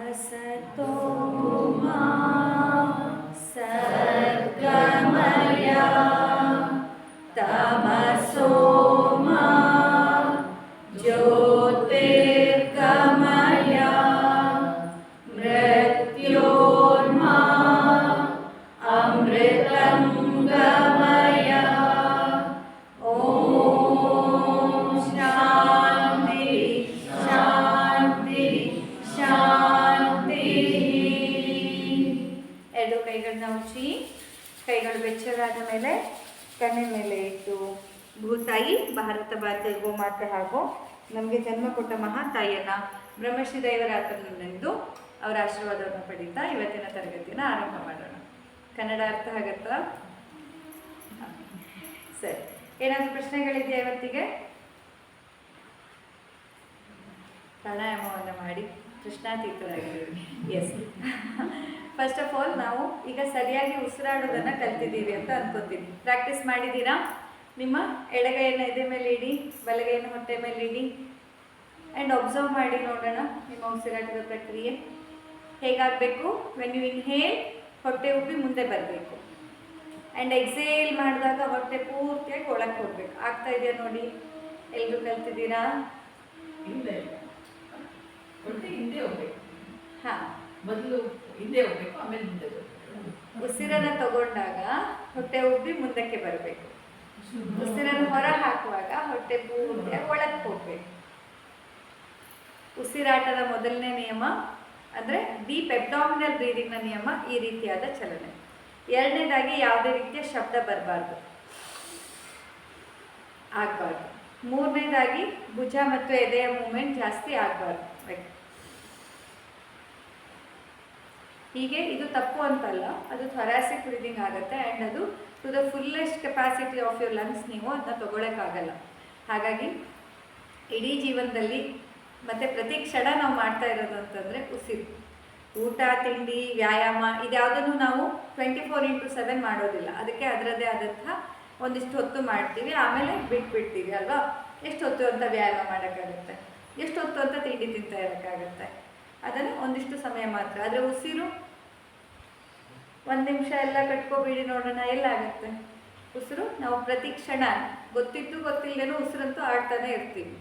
असतो मा सद्गमय तमसो मा ज्योतिर्गमय मृत्योर्मा अमृतं गमय। ॐ शान्ति शान्ति ಶಾಂತಿ। ಎರಡು ಕೈಗಳನ್ನ ಉಚ್ಚಿ, ಕೈಗಳು ಬೆಚ್ಚಗಾದ ಮೇಲೆ ಕಣ್ಣಿನ ಮೇಲೆ ಇಟ್ಟು ಭೂತಾಯಿ, ಭಾರತ ಮಾತೆ, ಗೋಮಾತೆ ಹಾಗೂ ನಮಗೆ ಜನ್ಮ ಕೊಟ್ಟ ಮಹಾತಾಯಿಯನ್ನು ಬ್ರಹ್ಮಶ್ರೀ ದೈವರಾತ್ರನೆಂದು ಅವರ ಆಶೀರ್ವಾದವನ್ನು ಪಡೀತಾ ಇವತ್ತಿನ ತರಗತಿಯನ್ನು ಆರಂಭ ಮಾಡೋಣ. ಕನ್ನಡ ಅರ್ಥ ಆಗತ್ತಾ? ಸರಿ, ಏನಾದರೂ ಪ್ರಶ್ನೆಗಳಿದೆಯಾ ಇವತ್ತಿಗೆ? ಪ್ರಾಣಾಯಾಮವನ್ನು ಮಾಡಿ ಕೃಷ್ಣಾತೀತರಾಗಿದ್ದೀವಿ. ಎಸ್, ಫಸ್ಟ್ ಆಫ್ ಆಲ್ ನಾವು ಈಗ ಸರಿಯಾಗಿ ಉಸಿರಾಡೋದನ್ನು ಕಲ್ತಿದ್ದೀವಿ ಅಂತ ಅನ್ಕೋತೀವಿ. ಪ್ರಾಕ್ಟೀಸ್ ಮಾಡಿದ್ದೀರಾ? ನಿಮ್ಮ ಎಡಗೈಯನ್ನು ಎದೆ ಮೇಲೆ ಇಡಿ, ಬಲಗೈಯನ್ನು ಹೊಟ್ಟೆ ಮೇಲೆ ಇಡಿ ಆ್ಯಂಡ್ ಅಬ್ಸರ್ವ್ ಮಾಡಿ ನೋಡೋಣ ನಿಮ್ಮ ಉಸಿರಾಟದ ಪ್ರಕ್ರಿಯೆ ಹೇಗಾಗಬೇಕು. ವೆನ್ ಯು ಇನ್ಹೇಲ್ ಹೊಟ್ಟೆ ಉಬ್ಬಿ ಮುಂದೆ ಬರಬೇಕು ಆ್ಯಂಡ್ ಎಕ್ಸೇಲ್ ಮಾಡಿದಾಗ ಹೊಟ್ಟೆ ಪೂರ್ತಿಯಾಗಿ ಒಳಗೆ ಹೋಗ್ಬೇಕು. ಆಗ್ತಾ ಇದೆಯಾ ನೋಡಿ? ಎಲ್ಲರೂ ಕಲ್ತಿದ್ದೀರಾ? ಹಿಂದೆ ಹೋಗ್ಬೇಕು. ಹಾಂ, ಮೊದಲು ಹಿಂದೆ ಹೋಗ್ಬೇಕು, ಆಮೇಲೆ ಮುಂದೆ ಹೋಗ್ಬೇಕು. ಉಸಿರನ್ನು ತಗೊಂಡಾಗ ಹೊಟ್ಟೆ ಉಬ್ಬಿ ಮುಂದಕ್ಕೆ ಬರಬೇಕು. ಉಸಿರನ್ನು ಹೊರ ಹಾಕುವಾಗ ಹೊಟ್ಟೆ ಪೂರ್ತಿಯಾಗಿ ಒಳಗೆ ಹೋಗ್ಬೇಕು. ಉಸಿರಾಟದ ಮೊದಲನೇ ನಿಯಮ ಅಂದರೆ ಡೀಪ್ ಅಬ್ಡಾಮಿನಲ್ ಬ್ರೀದಿಂಗ್ನ ನಿಯಮ ಈ ರೀತಿಯಾದ ಚಲನೆ. ಎರಡನೇದಾಗಿ ಯಾವುದೇ ರೀತಿಯ ಶಬ್ದ ಬರಬಾರ್ದು, ಆಗಬಾರ್ದು. ಮೂರನೇದಾಗಿ ಭುಜ ಮತ್ತು ಎದೆಯ ಮೂಮೆಂಟ್ ಜಾಸ್ತಿ ಆಗಬಾರ್ದು. ಹೀಗೆ ಇದು ತಪ್ಪು ಅಂತಲ್ಲ, ಅದು ಥೊರಾಸಿಕ್ ಬ್ರೀದಿಂಗ್ ಆಗುತ್ತೆ ಆ್ಯಂಡ್ ಅದು to the fullest capacity of your lungs ನೀವು ಅದನ್ನ ತೊಗೊಳಕ್ಕಾಗಲ್ಲ. ಹಾಗಾಗಿ ಇಡೀ ಜೀವನದಲ್ಲಿ ಮತ್ತು ಪ್ರತಿ ಕ್ಷಣ ನಾವು ಮಾಡ್ತಾ ಇರೋದು ಅಂತಂದರೆ ಉಸಿರು. ಊಟ, ತಿಂಡಿ, ವ್ಯಾಯಾಮ ಇದ್ಯಾವುದನ್ನು ನಾವು 24x7 ಮಾಡೋದಿಲ್ಲ. ಅದಕ್ಕೆ ಅದರದ್ದೇ ಆದಂಥ ಒಂದಿಷ್ಟು ಹೊತ್ತು ಮಾಡ್ತೀವಿ, ಆಮೇಲೆ ಬಿಟ್ಬಿಡ್ತೀವಿ ಅಲ್ವಾ? ಎಷ್ಟು ಹೊತ್ತು ಅಂತ ವ್ಯಾಯಾಮ ಮಾಡೋಕ್ಕಾಗುತ್ತೆ, ಎಷ್ಟು ಹೊತ್ತು ಅಂತ ತಿಂಡಿ ತಿಂತಾ ಇರೋಕ್ಕಾಗುತ್ತೆ? ಅದನ್ನು ಒಂದಿಷ್ಟು ಸಮಯ ಮಾತ್ರ. ಆದರೆ ಉಸಿರು 1 ನಿಮಿಷ ಎಲ್ಲ ಕಟ್ಕೋಬೇಡಿ ನೋಡೋಣ, ಎಲ್ಲಾಗುತ್ತೆ ಉಸಿರು? ನಾವು ಪ್ರತಿ ಕ್ಷಣ ಗೊತ್ತಿದ್ದು ಗೊತ್ತಿಲ್ಲದೇನೋ ಉಸಿರಂತೂ ಆಡ್ತಾನೆ ಇರ್ತೀವಿ.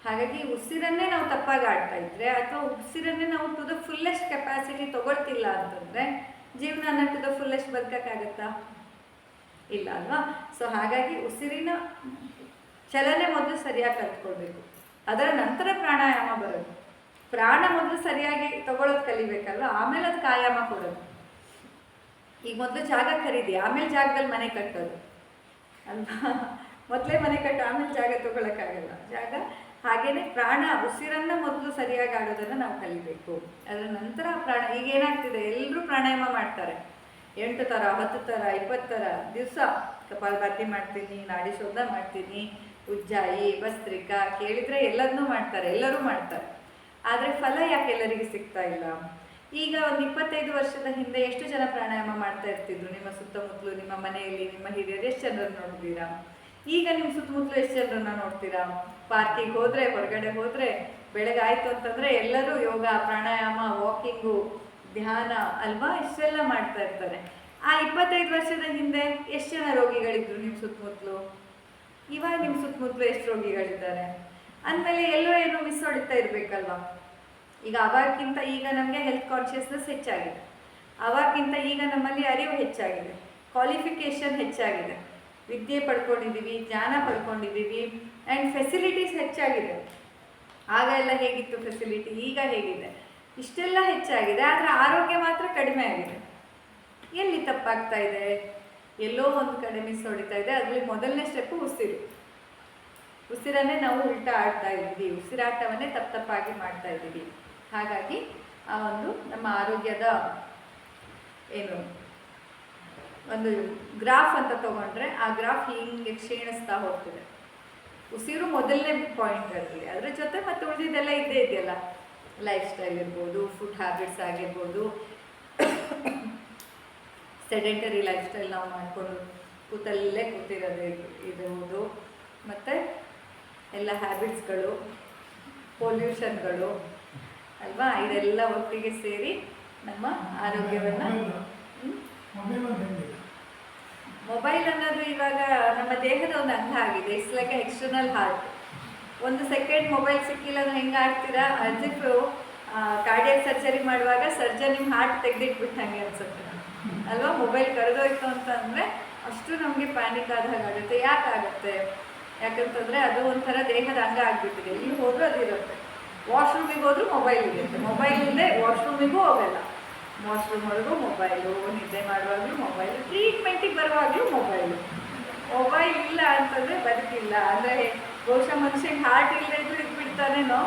ಹಾಗಾಗಿ ಉಸಿರನ್ನೇ ನಾವು ತಪ್ಪಾಗಿ ಆಡ್ತಾ ಇದ್ರೆ ಅಥವಾ ಉಸಿರನ್ನೇ ನಾವು ಟು ದ ಫುಲ್ಲೆಸ್ಟ್ ಕೆಪಾಸಿಟಿ ತೊಗೊಳ್ತಿಲ್ಲ ಅಂತಂದರೆ ಜೀವನ ಟು ದ ಫುಲ್ಲೆಸ್ಟ್ ಬದುಕೋಕ್ಕಾಗತ್ತಾ? ಇಲ್ಲ ಅಲ್ವಾ? ಸೊ ಹಾಗಾಗಿ ಉಸಿರಿನ ಚಲನೆ ಮೊದಲು ಸರಿಯಾಗಿ ಕಲ್ತ್ಕೊಳ್ಬೇಕು, ಅದರ ನಂತರ ಪ್ರಾಣಾಯಾಮ ಬರೋದು. ಪ್ರಾಣ ಮೊದಲು ಸರಿಯಾಗಿ ತಗೊಳ್ಳೋದು ಕಲಿಬೇಕಲ್ವ, ಆಮೇಲೆ ಅದು ಆಯಾಮ ಕೊಡೋದು. ಈಗ ಮೊದಲು ಜಾಗ ಖರೀದಿ, ಆಮೇಲೆ ಜಾಗದಲ್ಲಿ ಮನೆ ಕಟ್ಟೋದು ಅಲ್ವಾ? ಮೊದಲೇ ಮನೆ ಕಟ್ಟು ಆಮೇಲೆ ಜಾಗ ತೊಗೊಳಕ್ಕಾಗಲ್ಲ. ಜಾಗ ಹಾಗೇನೆ ಪ್ರಾಣ, ಉಸಿರನ್ನು ಮೊದಲು ಸರಿಯಾಗಿ ಆಡೋದನ್ನು ನಾವು ಕಲಿಬೇಕು. ಅದರ ನಂತರ ಪ್ರಾಣ. ಈಗ ಏನಾಗ್ತಿದೆ, ಎಲ್ಲರೂ ಪ್ರಾಣಾಯಾಮ ಮಾಡ್ತಾರೆ, 8 ಥರ 10 ಥರ 20 ಥರ ದಿವಸ. ಕಪಾಲಭಾತಿ ಮಾಡ್ತೀನಿ, ನಾಡಿ ಶೋಧ ಮಾಡ್ತೀನಿ, ಉಜ್ಜಾಯಿ, ಭಸ್ತ್ರಿಕಾ, ಕೇಳಿದರೆ ಎಲ್ಲದನ್ನೂ ಮಾಡ್ತಾರೆ, ಎಲ್ಲರೂ ಮಾಡ್ತಾರೆ. ಆದರೆ ಫಲ ಯಾಕೆ ಎಲ್ಲರಿಗೂ ಸಿಗ್ತಾ ಇಲ್ಲ? ಈಗ ಒಂದು 25 ವರ್ಷದ ಹಿಂದೆ ಎಷ್ಟು ಜನ ಪ್ರಾಣಾಯಾಮ ಮಾಡ್ತಾ ಇರ್ತಿದ್ರು ನಿಮ್ಮ ಸುತ್ತಮುತ್ತಲು, ನಿಮ್ಮ ಮನೆಯಲ್ಲಿ, ನಿಮ್ಮ ಹಿರಿಯರು ಎಷ್ಟು ಜನರನ್ನು ನೋಡಿದ್ದೀರಾ? ಈಗ ನಿಮ್ಮ ಸುತ್ತಮುತ್ತಲು ಎಷ್ಟು ಜನರನ್ನ ನೋಡ್ತೀರಾ? ಪಾರ್ಕಿಗೆ ಹೋದರೆ, ಹೊರಗಡೆ ಹೋದರೆ, ಬೆಳಗಾಯಿತು ಅಂತಂದರೆ ಎಲ್ಲರೂ ಯೋಗ, ಪ್ರಾಣಾಯಾಮ, ವಾಕಿಂಗು, ಧ್ಯಾನ ಅಲ್ವಾ, ಇಷ್ಟೆಲ್ಲ ಮಾಡ್ತಾ ಇರ್ತಾರೆ. ಆ 25 ವರ್ಷದ ಹಿಂದೆ ಎಷ್ಟು ಜನ ರೋಗಿಗಳಿದ್ರು ನಿಮ್ಮ ಸುತ್ತಮುತ್ತಲು? ಇವಾಗ ನಿಮ್ಮ ಸುತ್ತಮುತ್ತಲು ಎಷ್ಟು ರೋಗಿಗಳಿದ್ದಾರೆ? ಅಂದಮೇಲೆ ಎಲ್ಲೋ ಏನೋ ಮಿಸ್ ಹೊಡಿತಾ ಇರಬೇಕಲ್ವ? ಈಗ ಅವಾಗಕ್ಕಿಂತ ಈಗ ನಮಗೆ ಹೆಲ್ತ್ ಕಾನ್ಷಿಯಸ್ನೆಸ್ ಹೆಚ್ಚಾಗಿದೆ, ಅವಾಗಕ್ಕಿಂತ ಈಗ ನಮ್ಮಲ್ಲಿ ಅರಿವು ಹೆಚ್ಚಾಗಿದೆ, ಕ್ವಾಲಿಫಿಕೇಷನ್ ಹೆಚ್ಚಾಗಿದೆ, ವಿದ್ಯೆ ಪಡ್ಕೊಂಡಿದ್ದೀವಿ, ಜ್ಞಾನ ಪಡ್ಕೊಂಡಿದ್ದೀವಿ ಆ್ಯಂಡ್ ಫೆಸಿಲಿಟೀಸ್ ಹೆಚ್ಚಾಗಿದೆ. ಆಗ ಎಲ್ಲ ಹೇಗಿತ್ತು ಫೆಸಿಲಿಟಿ, ಈಗ ಹೇಗಿದೆ? ಇಷ್ಟೆಲ್ಲ ಹೆಚ್ಚಾಗಿದೆ, ಆದರೆ ಆರೋಗ್ಯ ಮಾತ್ರ ಕಡಿಮೆ ಆಗಿದೆ. ಎಲ್ಲಿ ತಪ್ಪಾಗ್ತಾ ಇದೆ? ಎಲ್ಲೋ ಒಂದು ಕಡೆ ಮಿಸ್ ಹೊಡಿತಾ ಇದೆ. ಅದರಲ್ಲಿ ಮೊದಲನೇ ಸ್ಟೆಪ್ಪು ಉಸಿರು. ಉಸಿರನ್ನೇ ನಾವು ಉಲ್ಟಾ ಆಡ್ತಾ ಇದ್ದೀವಿ, ಉಸಿರಾಟವನ್ನೇ ತಪ್ಪಾಗಿ ಮಾಡ್ತಾ ಇದ್ದೀವಿ. ಹಾಗಾಗಿ ಆ ಒಂದು ನಮ್ಮ ಆರೋಗ್ಯದ ಏನು ಒಂದು ಗ್ರಾಫ್ ಅಂತ ತೊಗೊಂಡ್ರೆ ಆ ಗ್ರಾಫ್ ಹಿಂಗೆ ಕ್ಷೀಣಿಸ್ತಾ ಹೋಗ್ತಿದೆ. ಉಸಿರು ಮೊದಲನೇ ಪಾಯಿಂಟ್ ಇರಲಿ, ಅದರ ಜೊತೆ ಮತ್ತು ಉಳಿದಿದ್ದೆಲ್ಲ ಇದ್ದೇ ಇದೆಯಲ್ಲ, ಲೈಫ್ ಸ್ಟೈಲ್ ಇರ್ಬೋದು, ಫುಡ್ ಹ್ಯಾಬಿಟ್ಸ್ ಆಗಿರ್ಬೋದು, ಸೆಡೆಂಟರಿ ಲೈಫ್ ಸ್ಟೈಲ್ ನಾವು ಮಾಡಿಕೊಂಡು ಕೂತಲ್ಲೇ ಕೂತಿರೋದು ಇರ್ಬೋದು, ಮತ್ತು ಎಲ್ಲ ಹ್ಯಾಬಿಟ್ಸ್ಗಳು, ಪೊಲ್ಯೂಷನ್ಗಳು ಅಲ್ವಾ, ಅಲ್ವಾ? ಇದೆಲ್ಲ ಒಟ್ಟಿಗೆ ಸೇರಿ ನಮ್ಮ ಆರೋಗ್ಯವನ್ನು ಮೊಬೈಲ್ ಅನ್ನೋದು ಇವಾಗ ನಮ್ಮ ದೇಹದ ಒಂದು ಅಂಗ ಆಗಿದೆ. It's like external heart. ಒಂದು ಸೆಕೆಂಡ್ ಮೊಬೈಲ್ ಸಿಕ್ಕಿಲ್ಲ ಅಂದ್ರೆ ಹೆಂಗೆ ಆಡ್ತೀರಾ? ಆಸ್ ಇಫ್ ಕಾರ್ಡಿಯಕ್ ಸರ್ಜರಿ ಮಾಡುವಾಗ ಸರ್ಜನ್ ನಿಮ್ಮ ಹಾರ್ಟ್ ತೆಗೆದಿಟ್ಬಿಟ್ಟಂಗೆ ಅನ್ಸುತ್ತೆ ಅಲ್ವಾ? ಮೊಬೈಲ್ ಕರೆದೋಯ್ತು ಅಂತಂದರೆ ಅಷ್ಟು ನಮಗೆ ಪ್ಯಾನಿಕ್ ಆದ ಹಾಗಾಗುತ್ತೆ. ಯಾಕಾಗುತ್ತೆ? ಯಾಕಂತಂದರೆ ಅದು ಒಂಥರ ದೇಹದ ಅಂಗ ಆಗಿಬಿಟ್ಟಿದೆ. ಇಲ್ಲಿ ಹೋದರೂ ಅದಿರುತ್ತೆ. ವಾಶ್ರೂಮಿಗೆ ಹೋದ್ರೂ ಮೊಬೈಲ್ ಇರುತ್ತೆ. ಮೊಬೈಲ್ ಇಲ್ಲದೆ ವಾಶ್ರೂಮಿಗೂ ಹೋಗಲ್ಲ. ವಾಶ್ರೂಮ್ವರೆಗೂ ಮೊಬೈಲು, ನಿದ್ದೆ ಮಾಡುವಾಗಲೂ ಮೊಬೈಲು, ಟ್ರೀಟ್ಮೆಂಟಿಗೆ ಬರುವಾಗಲೂ ಮೊಬೈಲು. ಮೊಬೈಲ್ ಇಲ್ಲ ಅಂತಂದರೆ ಬದುಕಿಲ್ಲ. ಅಂದರೆ ಬಹುಶಃ ಮನುಷ್ಯಂಗೆ ಹಾರ್ಟ್ ಇಲ್ಲದೆ ಇದ್ರೂ ಇದ್ಬಿಡ್ತಾನೇನೋ,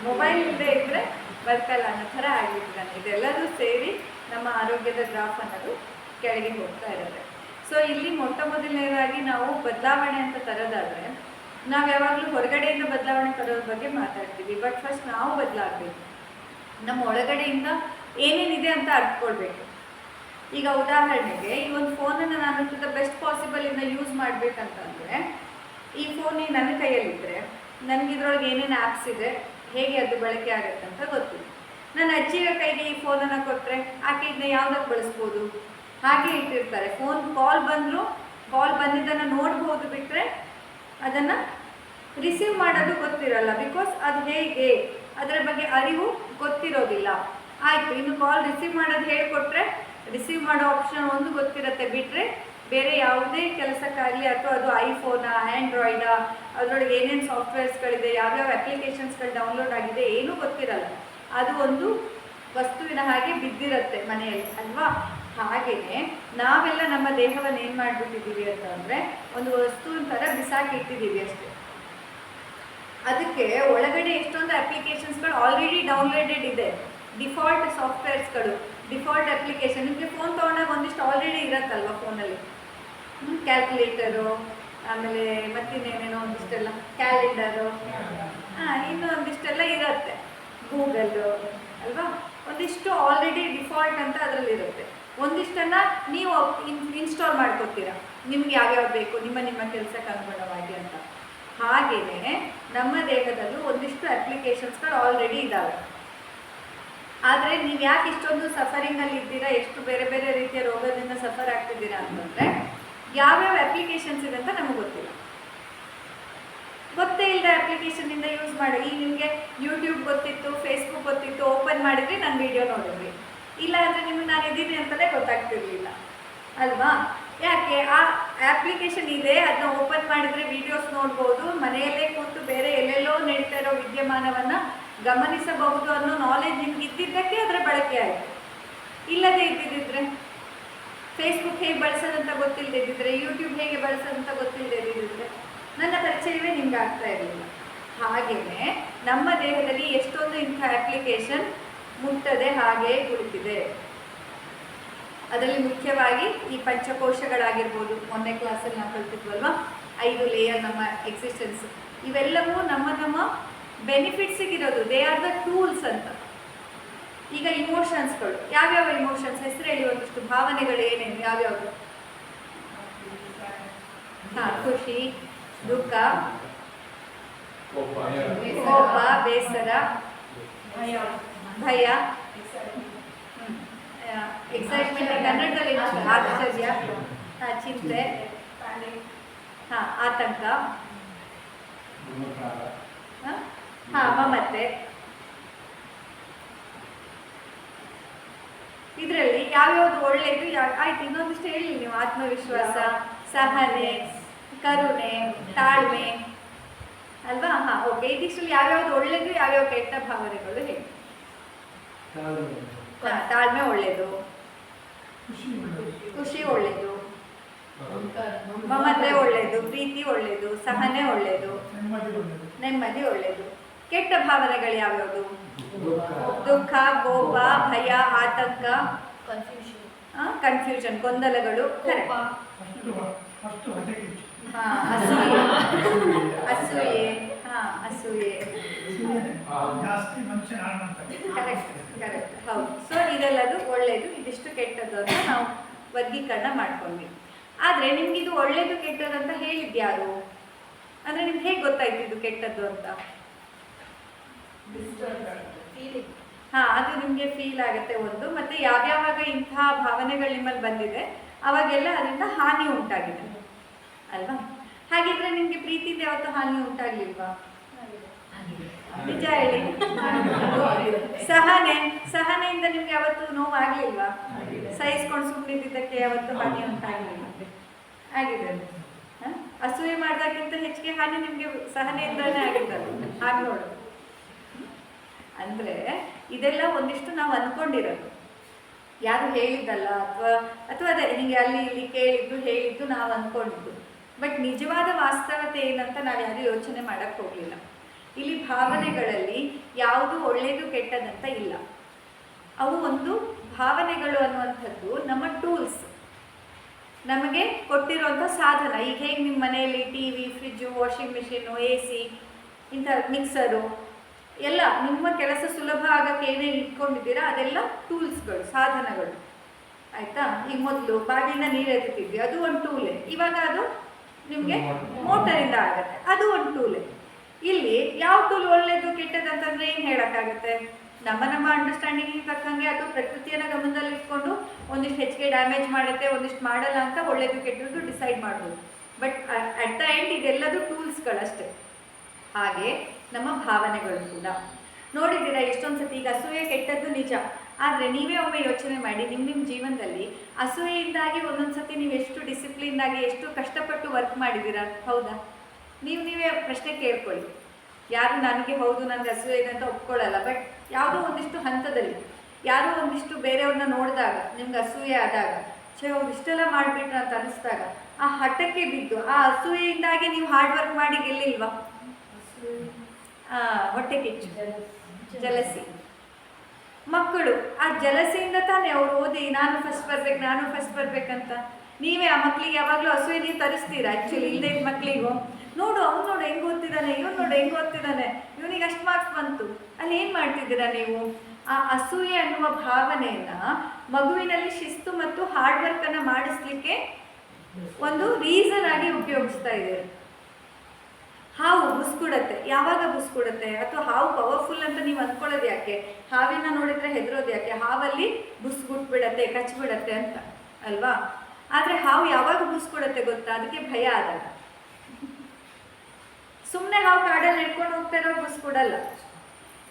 ಮೊಬೈಲ್ ಇಲ್ಲದೆ ಇದ್ದರೆ ಬದುಕಲ್ಲ ಅನ್ನೋ ಥರ ಆಗಿಬಿಟ್ಟಿದ್ದಾನೆ. ಇದೆಲ್ಲದೂ ಸೇರಿ ನಮ್ಮ ಆರೋಗ್ಯದ ಗ್ರಾಫ್ ಅನ್ನೋದು ಕೆಳಗೆ ಹೋಗ್ತಾ ಇರುತ್ತೆ. ಸೊ ಇಲ್ಲಿ ಮೊಟ್ಟ ಮೊದಲನೇದಾಗಿ ನಾವು ಬದಲಾವಣೆ ಅಂತ ತರೋದಾದರೆ ನಾವು ಯಾವಾಗಲೂ ಹೊರಗಡೆಯಿಂದ ಬದಲಾವಣೆ ತರೋದ್ರ ಬಗ್ಗೆ ಮಾತಾಡ್ತೀವಿ. ಬಟ್ ಫಸ್ಟ್ ನಾವು ಬದಲಾಗಬೇಕು. ನಮ್ಮ ಒಳಗಡೆಯಿಂದ ಏನೇನಿದೆ ಅಂತ ಅರ್ಥಕೊಳ್ಬೇಕು. ಈಗ ಉದಾಹರಣೆಗೆ ಈ ಒಂದು ಫೋನನ್ನು ನಾನು ಟು ದ ಬೆಸ್ಟ್ ಪಾಸಿಬಲ್ ಇಂದ ಯೂಸ್ ಮಾಡಬೇಕಂತಂದರೆ, ಈ ಫೋನ್ ನನ್ನ ಕೈಯಲ್ಲಿದ್ದರೆ ನನಗಿದ್ರೊಳಗೆ ಏನೇನು ಆ್ಯಪ್ಸ್ ಇದೆ, ಹೇಗೆ ಅದು ಬಳಕೆ ಆಗುತ್ತೆ ಅಂತ ಗೊತ್ತಿಲ್ಲ. ನನ್ನ ಅಜ್ಜಿಯ ಕೈಗೆ ಈ ಫೋನನ್ನು ಕೊಟ್ಟರೆ ಆಕೆ ಇದನ್ನ ಯಾವುದಕ್ಕೆ ಬಳಸ್ಬೋದು? ಹಾಗೆ ಇಟ್ಟಿರ್ತಾರೆ. ಫೋನ್ ಕಾಲ್ ಬಂದರೂ ಕಾಲ್ ಬಂದಿದ್ದನ್ನು ನೋಡ್ಬೋದು, ಬಿಟ್ಟರೆ ಅದನ್ನು ರಿಸೀವ್ ಮಾಡೋದು ಗೊತ್ತಿರಲ್ಲ. ಬಿಕಾಸ್ ಅದು ಹೇಗೆ ಅದರ ಬಗ್ಗೆ ಅರಿವು ಗೊತ್ತಿರೋದಿಲ್ಲ. ಆಯಿತು, ಇನ್ನು ಕಾಲ್ ರಿಸೀವ್ ಮಾಡೋದು ಹೇಳಿಕೊಟ್ರೆ ರಿಸೀವ್ ಮಾಡೋ ಆಪ್ಷನ್ ಒಂದು ಗೊತ್ತಿರುತ್ತೆ, ಬಿಟ್ಟರೆ ಬೇರೆ ಯಾವುದೇ ಕೆಲಸಕ್ಕಾಗಲಿ ಅಥವಾ ಅದು ಐಫೋನಾ ಆ್ಯಂಡ್ರಾಯ್ಡಾ ಅದರೊಳಗೆ ಏನೇನು ಸಾಫ್ಟ್ವೇರ್ಸ್ಗಳಿದೆ, ಯಾವ್ಯಾವ ಅಪ್ಲಿಕೇಶನ್ಸ್ಗಳು ಡೌನ್ಲೋಡ್ ಆಗಿದೆ ಏನೂ ಗೊತ್ತಿರಲ್ಲ. ಅದು ಒಂದು ವಸ್ತುವಿನ ಹಾಗೆ ಬಿದ್ದಿರುತ್ತೆ ಮನೆಯಲ್ಲಿ ಅಲ್ವಾ? ಹಾಗೆಯೇ ನಾವೆಲ್ಲ ನಮ್ಮ ದೇಹವನ್ನು ಏನು ಮಾಡಿಬಿಟ್ಟಿದ್ದೀವಿ ಅಂತಂದರೆ ಒಂದು ವಸ್ತುವಿನ ಥರ ಬಿಸಾಕಿ ಇಟ್ಟಿದ್ದೀವಿ ಅಷ್ಟೇ. ಅದಕ್ಕೆ ಒಳಗಡೆ ಎಷ್ಟೊಂದು ಅಪ್ಲಿಕೇಶನ್ಸ್ಗಳು ಆಲ್ರೆಡಿ ಡೌನ್ಲೋಡೆಡ್ ಇದೆ. ಡಿಫಾಲ್ಟ್ ಸಾಫ್ಟ್ವೇರ್ಸ್ಗಳು, ಡಿಫಾಲ್ಟ್ ಅಪ್ಲಿಕೇಶನ್. ನಿಮಗೆ ಫೋನ್ ತೊಗೊಂಡಾಗ ಒಂದಿಷ್ಟು ಆಲ್ರೆಡಿ ಇರತ್ತಲ್ವ ಫೋನಲ್ಲಿ, ಕ್ಯಾಲ್ಕುಲೇಟರು, ಆಮೇಲೆ ಮತ್ತಿನ್ನೇನೇನೋ ಒಂದಿಷ್ಟೆಲ್ಲ ಕ್ಯಾಲೆಂಡರು, ಇನ್ನೂ ಒಂದಿಷ್ಟೆಲ್ಲ ಇರುತ್ತೆ, ಗೂಗಲ್ಲು ಅಲ್ವಾ? ಒಂದಿಷ್ಟು ಆಲ್ರೆಡಿ ಡಿಫಾಲ್ಟ್ ಅಂತ ಅದರಲ್ಲಿರುತ್ತೆ. ಒಂದಿಷ್ಟನ್ನು ನೀವು ಇನ್ಸ್ಟಾಲ್ ಮಾಡ್ಕೊತೀರಾ ನಿಮ್ಗೆ ಯಾವ್ಯಾವ ಬೇಕು ನಿಮ್ಮ ಕೆಲಸಕ್ಕೆ ಅನುಗುಣವಾಗಿ ಅಂತ. ಹಾಗೆಯೇ ನಮ್ಮ ದೇಹದಲ್ಲೂ ಒಂದಿಷ್ಟು ಅಪ್ಲಿಕೇಶನ್ಸ್ಗಳು ಆಲ್ರೆಡಿ ಇದ್ದಾವೆ. ಆದರೆ ನೀವು ಯಾಕೆ ಇಷ್ಟೊಂದು ಸಫರಿಂಗಲ್ಲಿ ಇದ್ದೀರಾ, ಎಷ್ಟು ಬೇರೆ ಬೇರೆ ರೀತಿಯ ರೋಗದಿಂದ ಸಫರ್ ಆಗ್ತಿದ್ದೀರಾ ಅಂತಂದರೆ ಯಾವ್ಯಾವ ಅಪ್ಲಿಕೇಶನ್ಸ್ ಇದೆ ಅಂತ ನಮಗೆ ಗೊತ್ತಿಲ್ಲ. ಗೊತ್ತೇ ಇಲ್ಲದ ಅಪ್ಲಿಕೇಶನ್ನಿಂದ ಯೂಸ್ ಮಾಡಿ. ಈಗ ನಿಮಗೆ ಯೂಟ್ಯೂಬ್ ಗೊತ್ತಿತ್ತು, ಫೇಸ್ಬುಕ್ ಗೊತ್ತಿತ್ತು, ಓಪನ್ ಮಾಡಿದ್ರಿ ನಾನು ವೀಡಿಯೋ ನೋಡಿದ್ರಿ. ಇಲ್ಲ ಅಂದರೆ ನಿಮಗೆ ನಾನು ಇದ್ದೀನಿ ಅಂತಲೇ ಗೊತ್ತಾಗ್ತಿರ್ಲಿಲ್ಲ ಅಲ್ವಾ? ಯಾಕೆ? ಆ ಅಪ್ಲಿಕೇಶನ್ ಇದೆ, ಅದನ್ನ ಓಪನ್ ಮಾಡಿದರೆ ವೀಡಿಯೋಸ್ ನೋಡ್ಬೋದು, ಮನೆಯಲ್ಲೇ ಕೂತು ಬೇರೆ ಎಲ್ಲೆಲ್ಲೋ ನಡೀತಾ ಇರೋ ವಿದ್ಯಮಾನವನ್ನು ಗಮನಿಸಬಹುದು ಅನ್ನೋ ನಾಲೆಜ್ ನಿಮ್ಗೆ ಇದ್ದಿದ್ದಕ್ಕೆ ಅದರ ಬಳಕೆ ಆಯಿತು. ಇಲ್ಲದೇ ಇದ್ದಿದ್ದರೆ ಫೇಸ್ಬುಕ್ ಹೇಗೆ ಬಳಸೋದಂತ ಗೊತ್ತಿಲ್ಲದೆ ಇದ್ದಿದ್ರೆ, ಯೂಟ್ಯೂಬ್ ಹೇಗೆ ಬಳಸೋದಂತ ಗೊತ್ತಿಲ್ಲದೆ ಇದ್ದಿದ್ರೆ ನನ್ನ ಪರಿಚಯವೇ ನಿಮ್ಗೆ ಆಗ್ತಾ ಇರಲಿಲ್ಲ. ಹಾಗೆಯೇ ನಮ್ಮ ದೇಹದಲ್ಲಿ ಎಷ್ಟೊಂದು ಇಂಥ ಅಪ್ಲಿಕೇಶನ್ ಮುಟ್ಟದೆ ಹಾಗೆ ಕುಳಿತಿದೆ. ಅದರಲ್ಲಿ ಮುಖ್ಯವಾಗಿ ಈ ಪಂಚಕೋಶಗಳಾಗಿರ್ಬೋದು, ಮೊನ್ನೆ ಕ್ಲಾಸಲ್ಲಿ ನಾವು ಕಲ್ತಿದ್ವಲ್ವ, 5 ಲೇಯರ್ ನಮ್ಮ ಎಕ್ಸಿಸ್ಟೆನ್ಸ್, ಇವೆಲ್ಲವೂ ನಮ್ಮ ಬೆನಿಫಿಟ್ಸಿಗಿರೋದು. ದೇ ಆರ್ ದ ಟೂಲ್ಸ್ ಅಂತ. ಈಗ ಇಮೋಷನ್ಸ್ಗಳು, ಯಾವ್ಯಾವ ಇಮೋಷನ್ಸ್ ಹೆಸರು ಹೇಳಿ ಒಂದಿಷ್ಟು. ಭಾವನೆಗಳು ಏನೇನು, ಯಾವ್ಯಾವುದು? ಖುಷಿ, ದುಃಖ, ಕೋಪ, ಬೇಸರ, ಭಯ, ಎಕ್ಸೈಟ್ಮೆಂಟ್ ಕನ್ನಡದಲ್ಲಿ ಆಶ್ಚರ್ಯ, ಚಿಂತೆ, ಆತಂಕ, ಮಮತೆ. ಇದರಲ್ಲಿ ಯಾವ್ಯಾವುದು ಒಳ್ಳೆಯದು, ಆಯ್ತು ಇನ್ನೊಂದಿಷ್ಟು ಹೇಳಿ ನೀವು. ಆತ್ಮವಿಶ್ವಾಸ, ಸಹನೆ, ಕರುಣೆ, ತಾಳ್ಮೆ ಅಲ್ವಾ? ಓಕೆ. ಇದಿಷ್ಟರಲ್ಲಿ ಯಾವ್ಯಾವುದು ಒಳ್ಳೆಯದು, ಯಾವ್ಯಾವ ಕೆಟ್ಟ ಭಾವನೆಗಳು ಹೇಳಿ. ತಾಳ್ಮೆ ಒಳ್ಳೆಯದು, ಖುಷಿ ಒಳ್ಳೆಯದು, ಮಮತೆ ಒಳ್ಳೆಯದು, ಪ್ರೀತಿ ಒಳ್ಳೆಯದು, ಸಹನೆ ಒಳ್ಳೆಯದು, ನೆಮ್ಮದಿ ಒಳ್ಳೆಯದು. ಕೆಟ್ಟ ಭಾವನೆಗಳು ಯಾವ್ಯಾವುದು? ದುಃಖ, ಕೋಪ, ಭಯ, ಆತಂಕ, ಕನ್ಫ್ಯೂಷನ್, ಗೊಂದಲಗಳು, ಅಸೂಯೆ, ಅಸೂಯೆ, ಕರೆಕ್ಟ್, ಹೌದು. ಸೊ ಇದೆಲ್ಲದು ಒಳ್ಳೆಯದು, ಇದಿಷ್ಟು ಕೆಟ್ಟದ್ದು ಅಂತ ನಾವು ವರ್ಗೀಕರಣ ಮಾಡ್ಕೊಂಡ್ವಿ. ಆದರೆ ನಿಮ್ಗೆ ಇದು ಒಳ್ಳೇದು ಕೆಟ್ಟದ್ದು ಅಂತ ಹೇಳಿದ್ಯಾರು? ಅಂದರೆ ನಿಮ್ಗೆ ಹೇಗೆ ಗೊತ್ತಾಯ್ತು ಇದು ಕೆಟ್ಟದ್ದು ಅಂತ? ಹಾಂ, ಅದು ನಿಮಗೆ ಫೀಲ್ ಆಗುತ್ತೆ ಒಂದು. ಮತ್ತು ಯಾವ್ಯಾವಾಗ ಇಂತಹ ಭಾವನೆಗಳು ನಿಮ್ಮಲ್ಲಿ ಬಂದಿದೆ ಅವಾಗೆಲ್ಲ ಅದರಿಂದ ಹಾನಿ ಉಂಟಾಗಿದೆ ಅಲ್ವಾ? ಹಾಗಿದ್ರೆ ನಿಮಗೆ ಪ್ರೀತಿಯಿಂದ ಯಾವತ್ತೂ ಹಾನಿ ಉಂಟಾಗ್ಲಿಲ್ವಾ? ನಿಜ ಹೇಳಿ. ಸಹನೆಯಿಂದ ನಿಮ್ಗೆ ಯಾವತ್ತೂ ನೋವು ಆಗ್ಲಿಲ್ವಾ? ಸಹಿಸ್ಕೊಂಡು ಸುಮ್ಮನಿದ್ದಕ್ಕೆ ಯಾವತ್ತೂ ಹಾನಿ ಉಂಟಾಗ್ಲಿಲ್ಲ? ಆಗಿದೆ. ಅಸೂಯೆ ಮಾಡ್ದಾಗಿಂತ ಹೆಚ್ಚಿಗೆ ಹಾನಿ ನಿಮ್ಗೆ ಸಹನೆಯಿಂದಾನೇ ಆಗಿದ್ದಲ್ಲ. ಹಾಗೆ ನೋಡು. ಅಂದ್ರೆ ಇದೆಲ್ಲ ಒಂದಿಷ್ಟು ನಾವು ಅನ್ಕೊಂಡಿರೋದು, ಯಾರು ಹೇಳಿದ್ದಲ್ಲ, ಅಥವಾ ಅದೇ ಹಿಂಗೆ ಅಲ್ಲಿ ಇಲ್ಲಿ ಕೇಳಿದ್ದು ಹೇಳಿದ್ದು ನಾವು ಅನ್ಕೊಂಡಿದ್ದು. ಬಟ್ ನಿಜವಾದ ವಾಸ್ತವತೆ ಏನಂತ ನಾವು ಯಾರು ಯೋಚನೆ ಮಾಡಕ್ ಹೋಗ್ಲಿಲ್ಲ. ಇಲ್ಲಿ ಭಾವನೆಗಳಲ್ಲಿ ಯಾವುದು ಒಳ್ಳೆಯದು ಕೆಟ್ಟದಂತ ಇಲ್ಲ. ಅವು ಒಂದು ಭಾವನೆಗಳು ಅನ್ನುವಂಥದ್ದು ನಮ್ಮ ಟೂಲ್ಸ್, ನಮಗೆ ಕೊಟ್ಟಿರುವಂಥ ಸಾಧನ. ಈಗ ಹೇಗೆ ನಿಮ್ಮ ಮನೆಯಲ್ಲಿ TV, fridge, washing machine, AC, ಇಂಥ ಮಿಕ್ಸರು ಎಲ್ಲ ನಿಮ್ಮ ಕೆಲಸ ಸುಲಭ ಆಗಕ್ಕೆ ಏನೇನು ಇಟ್ಕೊಂಡಿದ್ದೀರಾ ಅದೆಲ್ಲ ಟೂಲ್ಸ್ಗಳು, ಸಾಧನಗಳು. ಆಯಿತಾ? ಈಗ ಮೊದಲು ಬಾಗಿಲಿಂದ ನೀರು ಎತ್ತುತ್ತಿದ್ವಿ, ಅದು ಒಂದು ಟೂಲೇ. ಇವಾಗ ಅದು ನಿಮಗೆ ಮೋಟರಿಂದ ಆಗುತ್ತೆ, ಅದು ಒಂದು ಟೂಲೇ. ಇಲ್ಲಿ ಯಾವ ಟೂಲ್ ಒಳ್ಳೇದು ಕೆಟ್ಟದಂತಂದ್ರೆ ಏನು ಹೇಳೋಕ್ಕಾಗುತ್ತೆ? ನಮ್ಮ ಅಂಡರ್ಸ್ಟ್ಯಾಂಡಿಂಗಿಗೆ ತಕ್ಕಂಗೆ ಅದು ಪ್ರಕೃತಿಯನ್ನು ಗಮನದಲ್ಲಿ ಇಟ್ಕೊಂಡು ಒಂದಿಷ್ಟು ಹೆಚ್ಚಿಗೆ ಡ್ಯಾಮೇಜ್ ಮಾಡುತ್ತೆ, ಒಂದಿಷ್ಟು ಮಾಡಲ್ಲ ಅಂತ ಒಳ್ಳೇದು ಕೆಟ್ಟದ್ದು ಡಿಸೈಡ್ ಮಾಡ್ಬೋದು. ಬಟ್ ಅಟ್ ದ ಎಂಡ್ ಇದೆಲ್ಲದು ಟೂಲ್ಸ್ಗಳಷ್ಟೇ. ಹಾಗೆ ನಮ್ಮ ಭಾವನೆಗಳು ಕೂಡ ನೋಡಿದ್ದೀರಾ ಎಷ್ಟೊಂದು ಸತಿ. ಈಗ ಅಸೂಯೆ ಕೆಟ್ಟದ್ದು ನಿಜ, ಆದರೆ ನೀವೇ ಒಮ್ಮೆ ಯೋಚನೆ ಮಾಡಿ, ನಿಮ್ಮ ಜೀವನದಲ್ಲಿ ಅಸೂಯೆಯಿಂದಾಗಿ ಒಂದೊಂದು ಸತಿ ನೀವು ಎಷ್ಟು ಡಿಸಿಪ್ಲಿನ್ದಾಗಿ ಎಷ್ಟು ಕಷ್ಟಪಟ್ಟು ವರ್ಕ್ ಮಾಡಿದ್ದೀರಾ? ಹೌದಾ? ನೀವೇ ಪ್ರಶ್ನೆ ಕೇಳ್ಕೊಳ್ಳಿ. ಯಾರು ನನಗೆ ಹೌದು ನನಗೆ ಅಸೂಯೆ ಇದೆ ಅಂತ ಒಪ್ಕೊಳ್ಳಲ್ಲ, ಬಟ್ ಯಾವುದೋ ಒಂದಿಷ್ಟು ಹಂತದಲ್ಲಿ ಯಾರೋ ಒಂದಿಷ್ಟು ಬೇರೆಯವ್ರನ್ನ ನೋಡಿದಾಗ ನಿಮ್ಗೆ ಅಸೂಯೆ ಆದಾಗ, ಅವ್ರು ಇಷ್ಟೆಲ್ಲ ಮಾಡಿಬಿಟ್ರ ಅಂತ ಅನಿಸ್ದಾಗ ಆ ಹಠಕ್ಕೆ ಬಿದ್ದು ಆ ಅಸೂಯೆಯಿಂದಾಗಿ ನೀವು ಹಾರ್ಡ್ ವರ್ಕ್ ಮಾಡಿ ಗೆಲ್ಲಿಲ್ವಾ? ಹೊಟ್ಟೆ ಕಿಚ್ಚು, ಜಲಸಿ. ಮಕ್ಕಳು ಆ ಜಲಸಿಯಿಂದ ತಾನೇ ಅವ್ರು ಓದಿ ನಾನು ಫಸ್ಟ್ ಬರ್ಬೇಕಂತ. ನೀವೇ ಆ ಮಕ್ಳಿಗೆ ಯಾವಾಗಲೂ ಅಸೂಯೆ ನೀವು ತರಿಸ್ತೀರಾ? ಆ್ಯಕ್ಚುಲಿ ಇಲ್ಲದೆ ಇದ್ದ ಮಕ್ಕಳಿಗೂ ನೋಡು ಅವ್ನು ನೋಡು ಹೆಂಗೆ ಓದ್ತಿದ್ದಾನೆ, ಇವನು ನೋಡು ಹೆಂಗೆ ಓದ್ತಿದ್ದಾನೆ, ಇವನಿಗೆ ಅಷ್ಟು ಮಾರ್ಕ್ಸ್ ಬಂತು. ಅಲ್ಲಿ ಏನು ಮಾಡ್ತಿದ್ದೀರಾ ನೀವು? ಆ ಅಸೂಯೆ ಅನ್ನುವ ಭಾವನೆಯನ್ನು ಮಗುವಿನಲ್ಲಿ ಶಿಸ್ತು ಮತ್ತು ಹಾರ್ಡ್ ವರ್ಕನ್ನು ಮಾಡಿಸ್ಲಿಕ್ಕೆ ಒಂದು ರೀಸನ್ ಆಗಿ ಉಪಯೋಗಿಸ್ತಾ ಇದ್ದೀರಿ. ಹಾವು ಬುಸ್ಕೊಡತ್ತೆ, ಯಾವಾಗ ಬುಸ್ಕೊಡತ್ತೆ? ಅಥವಾ ಹಾವು ಪವರ್ಫುಲ್ ಅಂತ ನೀವು ಅಂದ್ಕೊಳ್ಳೋದು ಯಾಕೆ? ಹಾವಿನ ನೋಡಿದ್ರೆ ಹೆದರೋದು ಯಾಕೆ? ಹಾವಲ್ಲಿ ಬುಸ್ಗುಟ್ಬಿಡತ್ತೆ, ಕಚ್ಬಿಡತ್ತೆ ಅಂತ ಅಲ್ವಾ? ಆದರೆ ಹಾವು ಯಾವಾಗ ಬುಸ್ಕೊಡತ್ತೆ ಗೊತ್ತಾ? ಅದಕ್ಕೆ ಭಯ ಆದಾಗ. ಸುಮ್ಮನೆ ಹಾವು ಕಾಡಲ್ಲಿ ಹಿಡ್ಕೊಂಡು ಹೋಗ್ತಾ ಇರೋ ಬುಸ್ಕೊಡಲ್ಲ.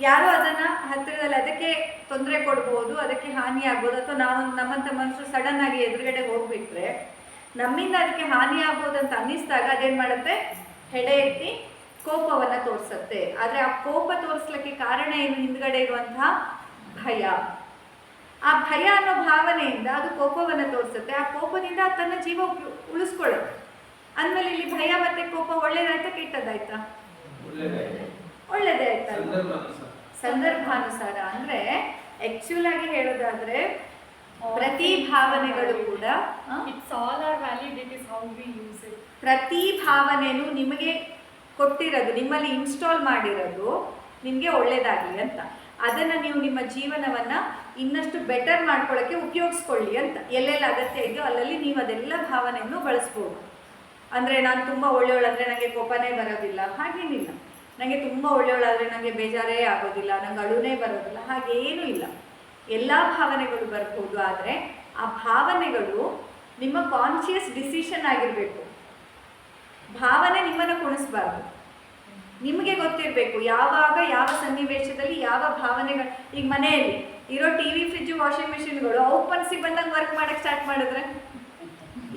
ಯಾರೋ ಅದನ್ನು ಹತ್ತಿರದಲ್ಲಿ ಅದಕ್ಕೆ ತೊಂದರೆ ಕೊಡ್ಬೋದು, ಅದಕ್ಕೆ ಹಾನಿ ಆಗ್ಬೋದು. ಅಥವಾ ನಾವು ನಮ್ಮಂಥ ಮನುಷ್ಯರು ಸಡನ್ ಆಗಿ ಎದುರುಗಡೆ ಹೋಗ್ಬಿಟ್ರೆ ನಮ್ಮಿಂದ ಅದಕ್ಕೆ ಹಾನಿ ಆಗ್ಬೋದು ಅಂತ ಅನ್ನಿಸ್ದಾಗ ಅದೇನು ಮಾಡುತ್ತೆ? ಹೆಡೆ ಎತ್ತಿ ಕೋಪವನ್ನು ತೋರಿಸುತ್ತೆ. ಆದರೆ ಆ ಕೋಪ ತೋರಿಸ್ಲಿಕ್ಕೆ ಕಾರಣ ಏನು? ಹಿಂದ್ಗಡೆ ಇರುವಂತಹ ಭಯ. ಆ ಭಯ ಅನ್ನೋ ಭಾವನೆಯಿಂದ ಅದು ಕೋಪವನ್ನು ತೋರಿಸುತ್ತೆ. ಆ ಕೋಪದಿಂದ ತನ್ನ ಜೀವ ಉಳಿಸ್ಕೊಳ್ಳುತ್ತೆ. ಅಂದಮೇಲೆ ಇಲ್ಲಿ ಭಯ ಮತ್ತೆ ಕೋಪ ಒಳ್ಳೇದಾಯ್ತಾ ಕೆಟ್ಟದಾಯ್ತಾ? ಒಳ್ಳೇದೇ ಆಯ್ತಾ? ಸಂದರ್ಭಾನುಸಾರ. ಅಂದ್ರೆ ಆಕ್ಚುಲ್ ಆಗಿ ಹೇಳೋದಾದ್ರೆ ಪ್ರತಿ ಭಾವನೆಗಳು ಕೂಡ ಪ್ರತಿ ಭಾವನೆನೂ ನಿಮಗೆ ಕೊಟ್ಟಿರೋದು, ನಿಮ್ಮಲ್ಲಿ ಇನ್ಸ್ಟಾಲ್ ಮಾಡಿರೋದು ನಿಮಗೆ ಒಳ್ಳೇದಾಗಲಿ ಅಂತ. ಅದನ್ನು ನೀವು ನಿಮ್ಮ ಜೀವನವನ್ನು ಇನ್ನಷ್ಟು ಬೆಟರ್ ಮಾಡ್ಕೊಳ್ಳೋಕ್ಕೆ ಉಪಯೋಗಿಸ್ಕೊಳ್ಳಿ ಅಂತ. ಎಲ್ಲೆಲ್ಲ ಅಗತ್ಯ ಇದೆಯೋ ಅಲ್ಲಲ್ಲಿ ನೀವು ಅದೆಲ್ಲ ಭಾವನೆಯನ್ನು ಬಳಸ್ಬೋದು. ಅಂದರೆ ನಾನು ತುಂಬ ಒಳ್ಳೆಯವಳಾದರೆ ನನಗೆ ಕೋಪನೇ ಬರೋದಿಲ್ಲ, ಹಾಗೇನಿಲ್ಲ. ನನಗೆ ತುಂಬ ಒಳ್ಳೆಯವಳಾದರೆ ನನಗೆ ಬೇಜಾರೇ ಆಗೋದಿಲ್ಲ, ನಂಗೆ ಅಳುನೇ ಬರೋದಿಲ್ಲ, ಹಾಗೇನೂ ಇಲ್ಲ. ಎಲ್ಲ ಭಾವನೆಗಳು ಬರ್ಬೋದು. ಆದರೆ ಆ ಭಾವನೆಗಳು ನಿಮ್ಮ ಕಾನ್ಷಿಯಸ್ ಡಿಸಿಷನ್ ಆಗಿರಬೇಕು. ಭಾವನೆ ನಿಮ್ಮನ್ನು ಕುಣಿಸ್ಬಾರ್ದು. ನಿಮಗೆ ಗೊತ್ತಿರಬೇಕು ಯಾವಾಗ ಯಾವ ಸನ್ನಿವೇಶದಲ್ಲಿ ಯಾವ ಭಾವನೆಗಳು. ಈಗ ಮನೆಯಲ್ಲಿ ಇರೋ TV, ಫ್ರಿಜ್ಜು, ವಾಷಿಂಗ್ ಮಿಷಿನ್ಗಳು ಔಪನ್ಸಿ ಬಂದಂಗೆ ವರ್ಕ್ ಮಾಡೋಕ್ಕೆ ಸ್ಟಾರ್ಟ್ ಮಾಡಿದ್ರೆ,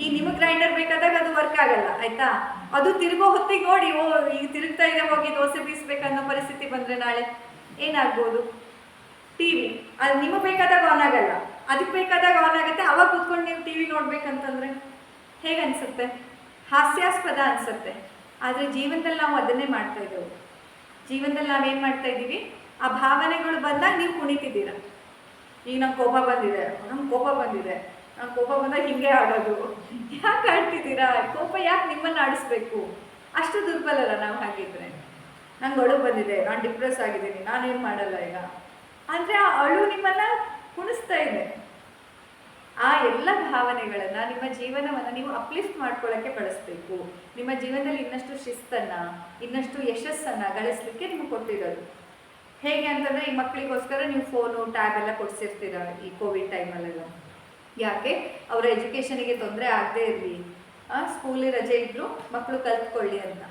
ಈಗ ನಿಮಗೆ ಗ್ರೈಂಡರ್ ಬೇಕಾದಾಗ ಅದು ವರ್ಕ್ ಆಗಲ್ಲ, ಆಯಿತಾ? ಅದು ತಿರುಗೋ ಹೊತ್ತಿಗೆ ನೋಡಿ, ಈಗ ತಿರುಗ್ತಾ ಇದೆ, ಹೋಗಿ ದೋಸೆ ಬೀಸ್ಬೇಕನ್ನೋ ಪರಿಸ್ಥಿತಿ ಬಂದರೆ ನಾಳೆ ಏನಾಗ್ಬೋದು? TV ಅದು ನಿಮಗೆ ಬೇಕಾದಾಗ ಆನ್ ಆಗಲ್ಲ, ಅದಕ್ಕೆ ಬೇಕಾದಾಗ ಆನ್ ಆಗುತ್ತೆ. ಅವಾಗ ಕೂತ್ಕೊಂಡು ನೀವು TV ನೋಡ್ಬೇಕಂತಂದರೆ ಹೇಗೆ ಅನಿಸುತ್ತೆ? ಹಾಸ್ಯಾಸ್ಪದ ಅನಿಸುತ್ತೆ. ಆದರೆ ಜೀವನದಲ್ಲಿ ನಾವು ಅದನ್ನೇ ಮಾಡ್ತಾ ಇದ್ದೇವೆ. ಜೀವನದಲ್ಲಿ ನಾವೇನು ಮಾಡ್ತಾ ಇದ್ದೀವಿ? ಆ ಭಾವನೆಗಳು ಬಂದಾಗ ನೀವು ಕುಣಿತಿದ್ದೀರ. ಈಗ ನಂಗೆ ಕೋಪ ಬಂದಿದೆ, ನಂಗೆ ಕೋಪ ಬಂದಾಗ ಹಿಂಗೆ ಆಡೋದು. ಯಾಕೆ ಆಡ್ತಿದ್ದೀರಾ? ಕೋಪ ಯಾಕೆ ನಿಮ್ಮನ್ನು ಆಡಿಸ್ಬೇಕು? ಅಷ್ಟು ದುರ್ಬಲಲ್ಲ ನಾವು ಹಾಗಿದ್ರೆ. ನಂಗೆ ಅಳು ಬಂದಿದೆ, ನಾನು ಡಿಪ್ರೆಸ್ ಆಗಿದ್ದೀನಿ, ನಾನೇನು ಮಾಡಲ್ಲ ಈಗ ಅಂದರೆ ಆ ಅಳು ನಿಮ್ಮನ್ನು ಕುಣಿಸ್ತಾ ಇದೆ. ಆ ಎಲ್ಲ ಭಾವನೆಗಳನ್ನು ನಿಮ್ಮ ಜೀವನವನ್ನು ನೀವು ಅಪ್ಲಿಫ್ಟ್ ಮಾಡ್ಕೊಳ್ಳೋಕ್ಕೆ ಬಳಸಬೇಕು. ನಿಮ್ಮ ಜೀವನದಲ್ಲಿ ಇನ್ನಷ್ಟು ಶಿಸ್ತನ್ನು, ಇನ್ನಷ್ಟು ಯಶಸ್ಸನ್ನು ಗಳಿಸಲಿಕ್ಕೆ ನಿಮಗೆ ಕೊಟ್ಟಿರೋದು. ಹೇಗೆ ಅಂತಂದರೆ ಈ ಮಕ್ಕಳಿಗೋಸ್ಕರ ನೀವು ಫೋನು ಟ್ಯಾಬ್ ಎಲ್ಲ ಕೊಡಿಸಿರ್ತೀರ ಈ ಕೋವಿಡ್ ಟೈಮಲ್ಲೆಲ್ಲ. ಯಾಕೆ? ಅವರ ಎಜುಕೇಷನಿಗೆ ತೊಂದರೆ ಆಗದೆ ಇರಲಿ, ಸ್ಕೂಲಿ ರಜೆ ಇದ್ದರೂ ಮಕ್ಕಳು ಕಲ್ತ್ಕೊಳ್ಳಿ ಅಂತ.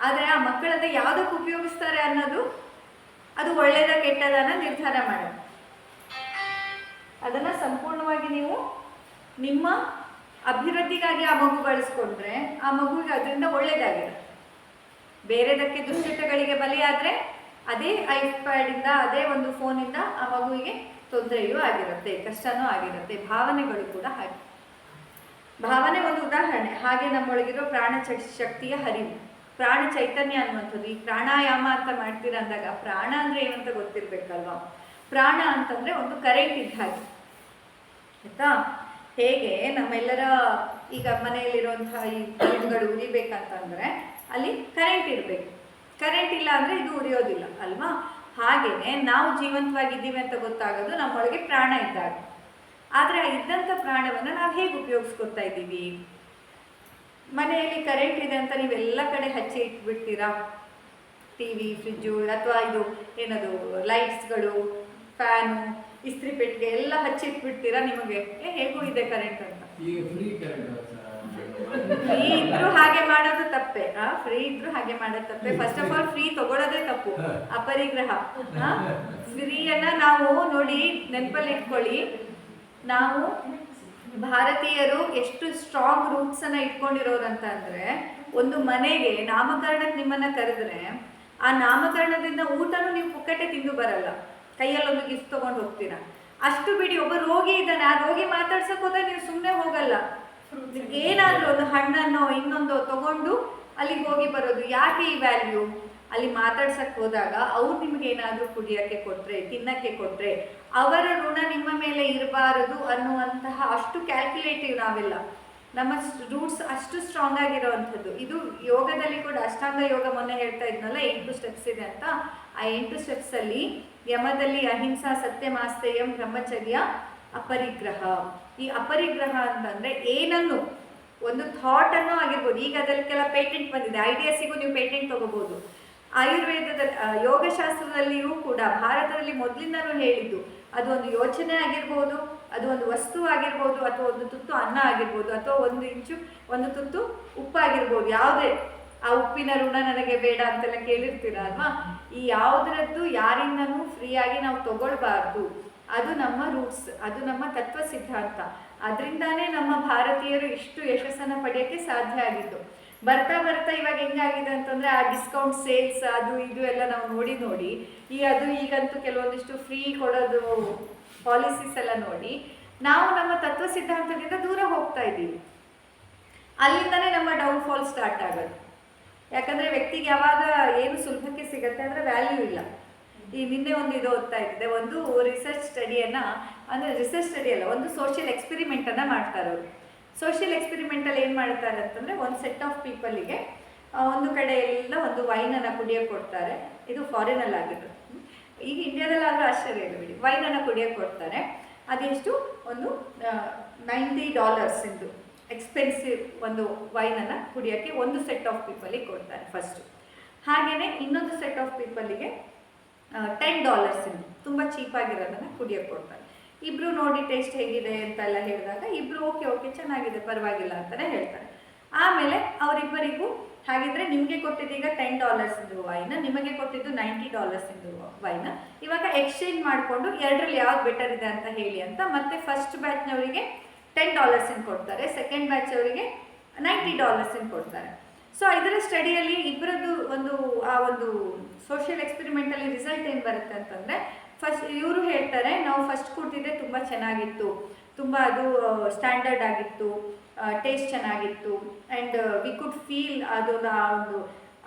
ಆದರೆ ಆ ಮಕ್ಕಳನ್ನ ಯಾವುದಕ್ಕೆ ಉಪಯೋಗಿಸ್ತಾರೆ ಅನ್ನೋದು ಅದು ಒಳ್ಳೆಯದ ಕೆಟ್ಟದನ್ನ ನಿರ್ಧಾರ ಮಾಡೋದು. ಅದನ್ನು ಸಂಪೂರ್ಣವಾಗಿ ನೀವು ನಿಮ್ಮ ಅಭಿವೃದ್ಧಿಗಾಗಿ ಆ ಮಗು ಬಳಸ್ಕೊಂಡ್ರೆ ಆ ಮಗುವಿಗೆ ಅದರಿಂದ ಒಳ್ಳೆಯದಾಗಿರುತ್ತೆ. ಬೇರೆದಕ್ಕೆ ದುಶ್ಚಟಗಳಿಗೆ ಬಲಿಯಾದರೆ ಅದೇ ಐಪ್ಯಾಡಿಂದ ಅದೇ ಒಂದು ಫೋನಿಂದ ಆ ಮಗುವಿಗೆ ತೊಂದರೆಯೂ ಆಗಿರುತ್ತೆ, ಕಷ್ಟನೂ ಆಗಿರುತ್ತೆ. ಭಾವನೆಗಳು ಕೂಡ ಹಾಗೆ. ಭಾವನೆ ಒಂದು ಉದಾಹರಣೆ. ಹಾಗೆ ನಮ್ಮೊಳಗಿರೋ ಶಕ್ತಿಯ ಹರಿವು, ಪ್ರಾಣ ಚೈತನ್ಯ ಅನ್ನುವಂಥದ್ದು. ಈ ಪ್ರಾಣಾಯಾಮ ಅಂತ ಮಾಡ್ತೀರ ಅಂದಾಗ ಪ್ರಾಣ ಅಂದರೆ ಏನಂತ ಗೊತ್ತಿರಬೇಕಲ್ವಾ? ಪ್ರಾಣ ಅಂತಂದರೆ ಒಂದು ಕರೆಂಟ್ ಇದ್ದ ಹಾಗೆ, ಆಯಿತಾ? ಹೇಗೆ ನಮ್ಮೆಲ್ಲರ ಈಗ ಮನೆಯಲ್ಲಿರುವಂತಹ ಈ ಬಲ್ಬ್ಗಳು ಉರಿಬೇಕಂತಂದರೆ ಅಲ್ಲಿ ಕರೆಂಟ್ ಇರಬೇಕು. ಕರೆಂಟ್ ಇಲ್ಲ ಅಂದರೆ ಇದು ಉರಿಯೋದಿಲ್ಲ ಅಲ್ವಾ? ಹಾಗೆಯೇ ನಾವು ಜೀವಂತವಾಗಿದ್ದೀವಿ ಅಂತ ಗೊತ್ತಾಗೋದು ನಮ್ಮೊಳಗೆ ಪ್ರಾಣ ಇದ್ದಾಗ. ಆದರೆ ಇದ್ದಂಥ ಪ್ರಾಣವನ್ನು ನಾವು ಹೇಗೆ ಉಪಯೋಗಿಸ್ಕೊತಾ ಇದ್ದೀವಿ? ಮನೆಯಲ್ಲಿ ಕರೆಂಟ್ ಇದೆ ಅಂತ ನೀವೆಲ್ಲ ಕಡೆ ಹಚ್ಚಿ ಇಟ್ಬಿಡ್ತೀರಾ? ಟಿ ವಿ, ಫ್ರಿಜ್ಜು ಅಥವಾ ಇದು ಏನದು ಲೈಟ್ಸ್ಗಳು, ಫ್ಯಾನು, ಇಸ್ತ್ರಿ ಪೆಟ್ಟಿಗೆ ಎಲ್ಲ ಹಚ್ಚಿಟ್ಬಿಡ್ತೀರಾ? ನಿಮಗೆ ಹೇಗೂ ಇದೆ ಕರೆಂಟ್ ಅಂತ. ಫ್ರೀ ಇದ್ರೂ ಹಾಗೆ ಮಾಡೋದು ತಪ್ಪೆ. ಫ್ರೀ ಇದ್ರೂ ಹಾಗೆ ಮಾಡೋದು ತಪ್ಪೆ. ಫಸ್ಟ್ ಆಫ್ ಆಲ್ ಫ್ರೀ ತಗೊಳ್ಳೋದೇ ತಪ್ಪು, ಅಪರಿಗ್ರಹ. ಫ್ರೀಯನ್ನ ನಾವು ನೋಡಿ ನೆನಪಲ್ಲಿ ಇಟ್ಕೊಳ್ಳಿ. ನಾವು ಭಾರತೀಯರು ಎಷ್ಟು ಸ್ಟ್ರಾಂಗ್ ರೂಟ್ಸನ್ನು ಇಟ್ಕೊಂಡಿರೋರು ಅಂತ ಅಂದರೆ, ಒಂದು ಮನೆಗೆ ನಾಮಕರಣಕ್ಕೆ ನಿಮ್ಮನ್ನು ಕರೆದ್ರೆ ಆ ನಾಮಕರಣದಿಂದ ಊಟನೂ ನೀವು ಪುಕ್ಕಟೆ ತಿಂದು ಬರಲ್ಲ, ಕೈಯಲ್ಲೊಂದು ಗಿಫ್ಟ್ ತೊಗೊಂಡು ಹೋಗ್ತೀರಾ. ಅಷ್ಟು ಬಿಡಿ, ಒಬ್ಬ ರೋಗಿ ಇದ್ದಾನೆ, ಆ ರೋಗಿ ಮಾತಾಡ್ಸಕ್ಕೆ ಹೋದ್ರೆ ನೀವು ಸುಮ್ಮನೆ ಹೋಗಲ್ಲ, ಏನಾದರೂ ಒಂದು ಹಣ್ಣನ್ನೋ ಇನ್ನೊಂದೋ ತಗೊಂಡು ಅಲ್ಲಿಗೆ ಹೋಗಿ ಬರೋದು. ಯಾಕೆ ಈ ವ್ಯಾಲ್ಯೂ? ಅಲ್ಲಿ ಮಾತಾಡ್ಸಕ್ಕೆ ಹೋದಾಗ ಅವ್ರು ನಿಮ್ಗೆ ಏನಾದರೂ ಕುಡಿಯೋಕ್ಕೆ ಕೊಟ್ಟರೆ, ತಿನ್ನಕ್ಕೆ ಕೊಟ್ಟರೆ ಅವರ ಋಣ ನಿಮ್ಮ ಮೇಲೆ ಇರಬಾರದು ಅನ್ನುವಂತಹ ಅಷ್ಟು ಕ್ಯಾಲ್ಕುಲೇಟಿವ್ ನಾವೆಲ್ಲ. ನಮ್ಮ ರೂಟ್ಸ್ ಅಷ್ಟು ಸ್ಟ್ರಾಂಗ್ ಆಗಿರೋವಂಥದ್ದು. ಇದು ಯೋಗದಲ್ಲಿ ಕೂಡ ಅಷ್ಟಾಂಗ ಯೋಗ ಮೊನ್ನೆ ಹೇಳ್ತಾ ಇದ್ನಲ್ಲ, 8 ಸ್ಟೆಪ್ಸ್ ಇದೆ ಅಂತ. ಆ 8 ಸ್ಟೆಪ್ಸಲ್ಲಿ ಯಮದಲ್ಲಿ ಅಹಿಂಸಾ, ಸತ್ಯಮಾಸ್ತೇಯಂ, ಬ್ರಹ್ಮಚರ್ಯ, ಅಪರಿಗ್ರಹ. ಈ ಅಪರಿಗ್ರಹ ಅಂತಂದರೆ ಏನನ್ನು, ಒಂದು ಥಾಟನ್ನು ಆಗಿರ್ಬೋದು. ಈಗ ಅದಕ್ಕೆಲ್ಲ ಪೇಟೆಂಟ್ ಬಂದಿದೆ, ಐಡಿಯಾಸಿಗೂ ನೀವು ಪೇಟೆಂಟ್ ತೊಗೋಬೋದು. ಆಯುರ್ವೇದದಲ್ಲಿ, ಯೋಗಶಾಸ್ತ್ರದಲ್ಲಿಯೂ ಕೂಡ ಭಾರತದಲ್ಲಿ ಮೊದಲಿಂದನೂ ಹೇಳಿದ್ದು, ಅದು ಒಂದು ಯೋಚನೆ ಆಗಿರ್ಬೋದು, ಅದು ಒಂದು ವಸ್ತು ಆಗಿರ್ಬೋದು, ಅಥವಾ ಒಂದು ತುತ್ತು ಅನ್ನ ಆಗಿರ್ಬೋದು, ಅಥವಾ 1 ಇಂಚು 1 ತುತ್ತು ಉಪ್ಪಾಗಿರ್ಬೋದು, ಯಾವುದೇ. ಆ ಉಪ್ಪಿನ ಋಣ ನನಗೆ ಬೇಡ ಅಂತೆಲ್ಲ ಕೇಳಿರ್ತೀರ ಅಲ್ವಾ? ಈ ಯಾವುದರದ್ದು ಯಾರಿಂದನೂ ಫ್ರೀಯಾಗಿ ನಾವು ತಗೊಳ್ಬಾರ್ದು. ಅದು ನಮ್ಮ ರೂಟ್ಸ್, ಅದು ನಮ್ಮ ತತ್ವ ಸಿದ್ಧಾಂತ. ಅದರಿಂದಾನೇ ನಮ್ಮ ಭಾರತೀಯರು ಇಷ್ಟು ಯಶಸ್ಸನ್ನು ಪಡೆಯೋಕ್ಕೆ ಸಾಧ್ಯ ಆಗಿದ್ದು. ಬರ್ತಾ ಬರ್ತಾ ಇವಾಗ ಹೆಂಗಾಗಿದೆ ಅಂತಂದರೆ, ಆ ಡಿಸ್ಕೌಂಟ್ ಸೇಲ್ಸ್ ಅದು ಇದು ಎಲ್ಲ ನಾವು ನೋಡಿ ಈಗಂತೂ ಕೆಲವೊಂದಿಷ್ಟು ಫ್ರೀ ಕೊಡೋದು ಪಾಲಿಸೀಸ್ ಎಲ್ಲ ನೋಡಿ ನಾವು ನಮ್ಮ ತತ್ವ ಸಿದ್ಧಾಂತದಿಂದ ದೂರ ಹೋಗ್ತಾ ಇದ್ದೀವಿ. ಅಲ್ಲಿಂದನೇ ನಮ್ಮ ಡೌನ್ಫಾಲ್ ಸ್ಟಾರ್ಟ್ ಆಗೋದು. ಯಾಕಂದರೆ ವ್ಯಕ್ತಿಗೆ ಯಾವಾಗ ಏನು ಸುಲಭಕ್ಕೆ ಸಿಗುತ್ತೆ ಅಂದರೆ ವ್ಯಾಲ್ಯೂ ಇಲ್ಲ. ಈ ನಿನ್ನೆ ಒಂದು ಇದು ಓದ್ತಾ ಇದ್ದೆ, ಒಂದು ರಿಸರ್ಚ್ ಸ್ಟಡಿಯನ್ನು, ಅಂದರೆ ರಿಸರ್ಚ್ ಸ್ಟಡಿ ಅಲ್ಲ, ಒಂದು ಸೋಷಿಯಲ್ ಎಕ್ಸ್ಪೆರಿಮೆಂಟನ್ನು ಮಾಡ್ತಾರೆ ಅವರು. ಸೋಷಿಯಲ್ ಎಕ್ಸ್ಪೆರಿಮೆಂಟಲ್ಲಿ ಏನು ಮಾಡ್ತಾರೆ ಅಂತಂದರೆ, ಒಂದು ಸೆಟ್ ಆಫ್ ಪೀಪಲಿಗೆ ಒಂದು ಕಡೆ ಎಲ್ಲ ಒಂದು ವೈನನ್ನು ಕುಡಿಯೋಕ್ಕೆ ಕೊಡ್ತಾರೆ. ಇದು ಫಾರಿನಲ್ಲಿ ಆಗಿರೋದು. ಈಗ ಇಂಡಿಯಾದಲ್ಲಾದರೂ ಆಶ್ಚರ್ಯ ಇಲ್ಲ ಬಿಡಿ. ವೈನನ್ನು ಕುಡಿಯೋಕ್ಕೆ ಕೊಡ್ತಾರೆ. ಅದೆಷ್ಟು? ಒಂದು $90 ಎಕ್ಸ್ಪೆನ್ಸಿವ್ ಒಂದು ವೈನನ್ನು ಕುಡಿಯೋಕ್ಕೆ ಒಂದು ಸೆಟ್ ಆಫ್ ಪೀಪಲಿಗೆ ಕೊಡ್ತಾರೆ ಫಸ್ಟು. ಹಾಗೆಯೇ ಇನ್ನೊಂದು ಸೆಟ್ ಆಫ್ ಪೀಪಲಿಗೆ $10 ತುಂಬ ಚೀಪಾಗಿರೋದನ್ನು ಕುಡಿಯೋಕ್ಕೆ ಕೊಡ್ತಾರೆ. ಇಬ್ಬರು ನೋಡಿ ಟೇಸ್ಟ್ ಹೇಗಿದೆ ಅಂತೆಲ್ಲ ಹೇಳಿದಾಗ ಇಬ್ಬರು ಓಕೆ ಚೆನ್ನಾಗಿದೆ ಪರವಾಗಿಲ್ಲ ಅಂತಲೇ ಹೇಳ್ತಾರೆ. ಆಮೇಲೆ ಅವರಿಬ್ಬರಿಗೂ ಹಾಗಿದ್ರೆ ನಿಮಗೆ ಕೊಟ್ಟಿದ್ದೀಗ $10 ವೈನ್, ನಿಮಗೆ ಕೊಟ್ಟಿದ್ದು $90 ವೈನ್, ಇವಾಗ ಎಕ್ಸ್ಚೇಂಜ್ ಮಾಡಿಕೊಂಡು ಎರಡರಲ್ಲಿ ಯಾವ್ದು ಬೆಟರ್ ಇದೆ ಅಂತ ಹೇಳಿ ಅಂತ ಮತ್ತೆ ಫಸ್ಟ್ ಬ್ಯಾಚ್ನವರಿಗೆ $10 ಕೊಡ್ತಾರೆ, ಸೆಕೆಂಡ್ ಬ್ಯಾಚ್ ಅವರಿಗೆ $90 ಕೊಡ್ತಾರೆ. ಸೊ ಇದರ ಸ್ಟಡಿಯಲ್ಲಿ ಇಬ್ಬರದ್ದು ಒಂದು ಸೋಷಿಯಲ್ ಎಕ್ಸ್ಪೆರಿಮೆಂಟಲ್ಲಿ ರಿಸಲ್ಟ್ ಏನು ಬರುತ್ತೆ ಅಂತಂದರೆ, ಫಸ್ಟ್ ಇವರು ಹೇಳ್ತಾರೆ, ನಾವು ಫಸ್ಟ್ ಕೊಟ್ಟಿದ್ದೆ ತುಂಬ ಚೆನ್ನಾಗಿತ್ತು, ತುಂಬ ಅದು ಸ್ಟ್ಯಾಂಡರ್ಡ್ ಆಗಿತ್ತು, ಟೇಸ್ಟ್ ಚೆನ್ನಾಗಿತ್ತು, ಆ್ಯಂಡ್ ವಿ ಕುಡ್ ಫೀಲ್ ಅದು ಒಂದು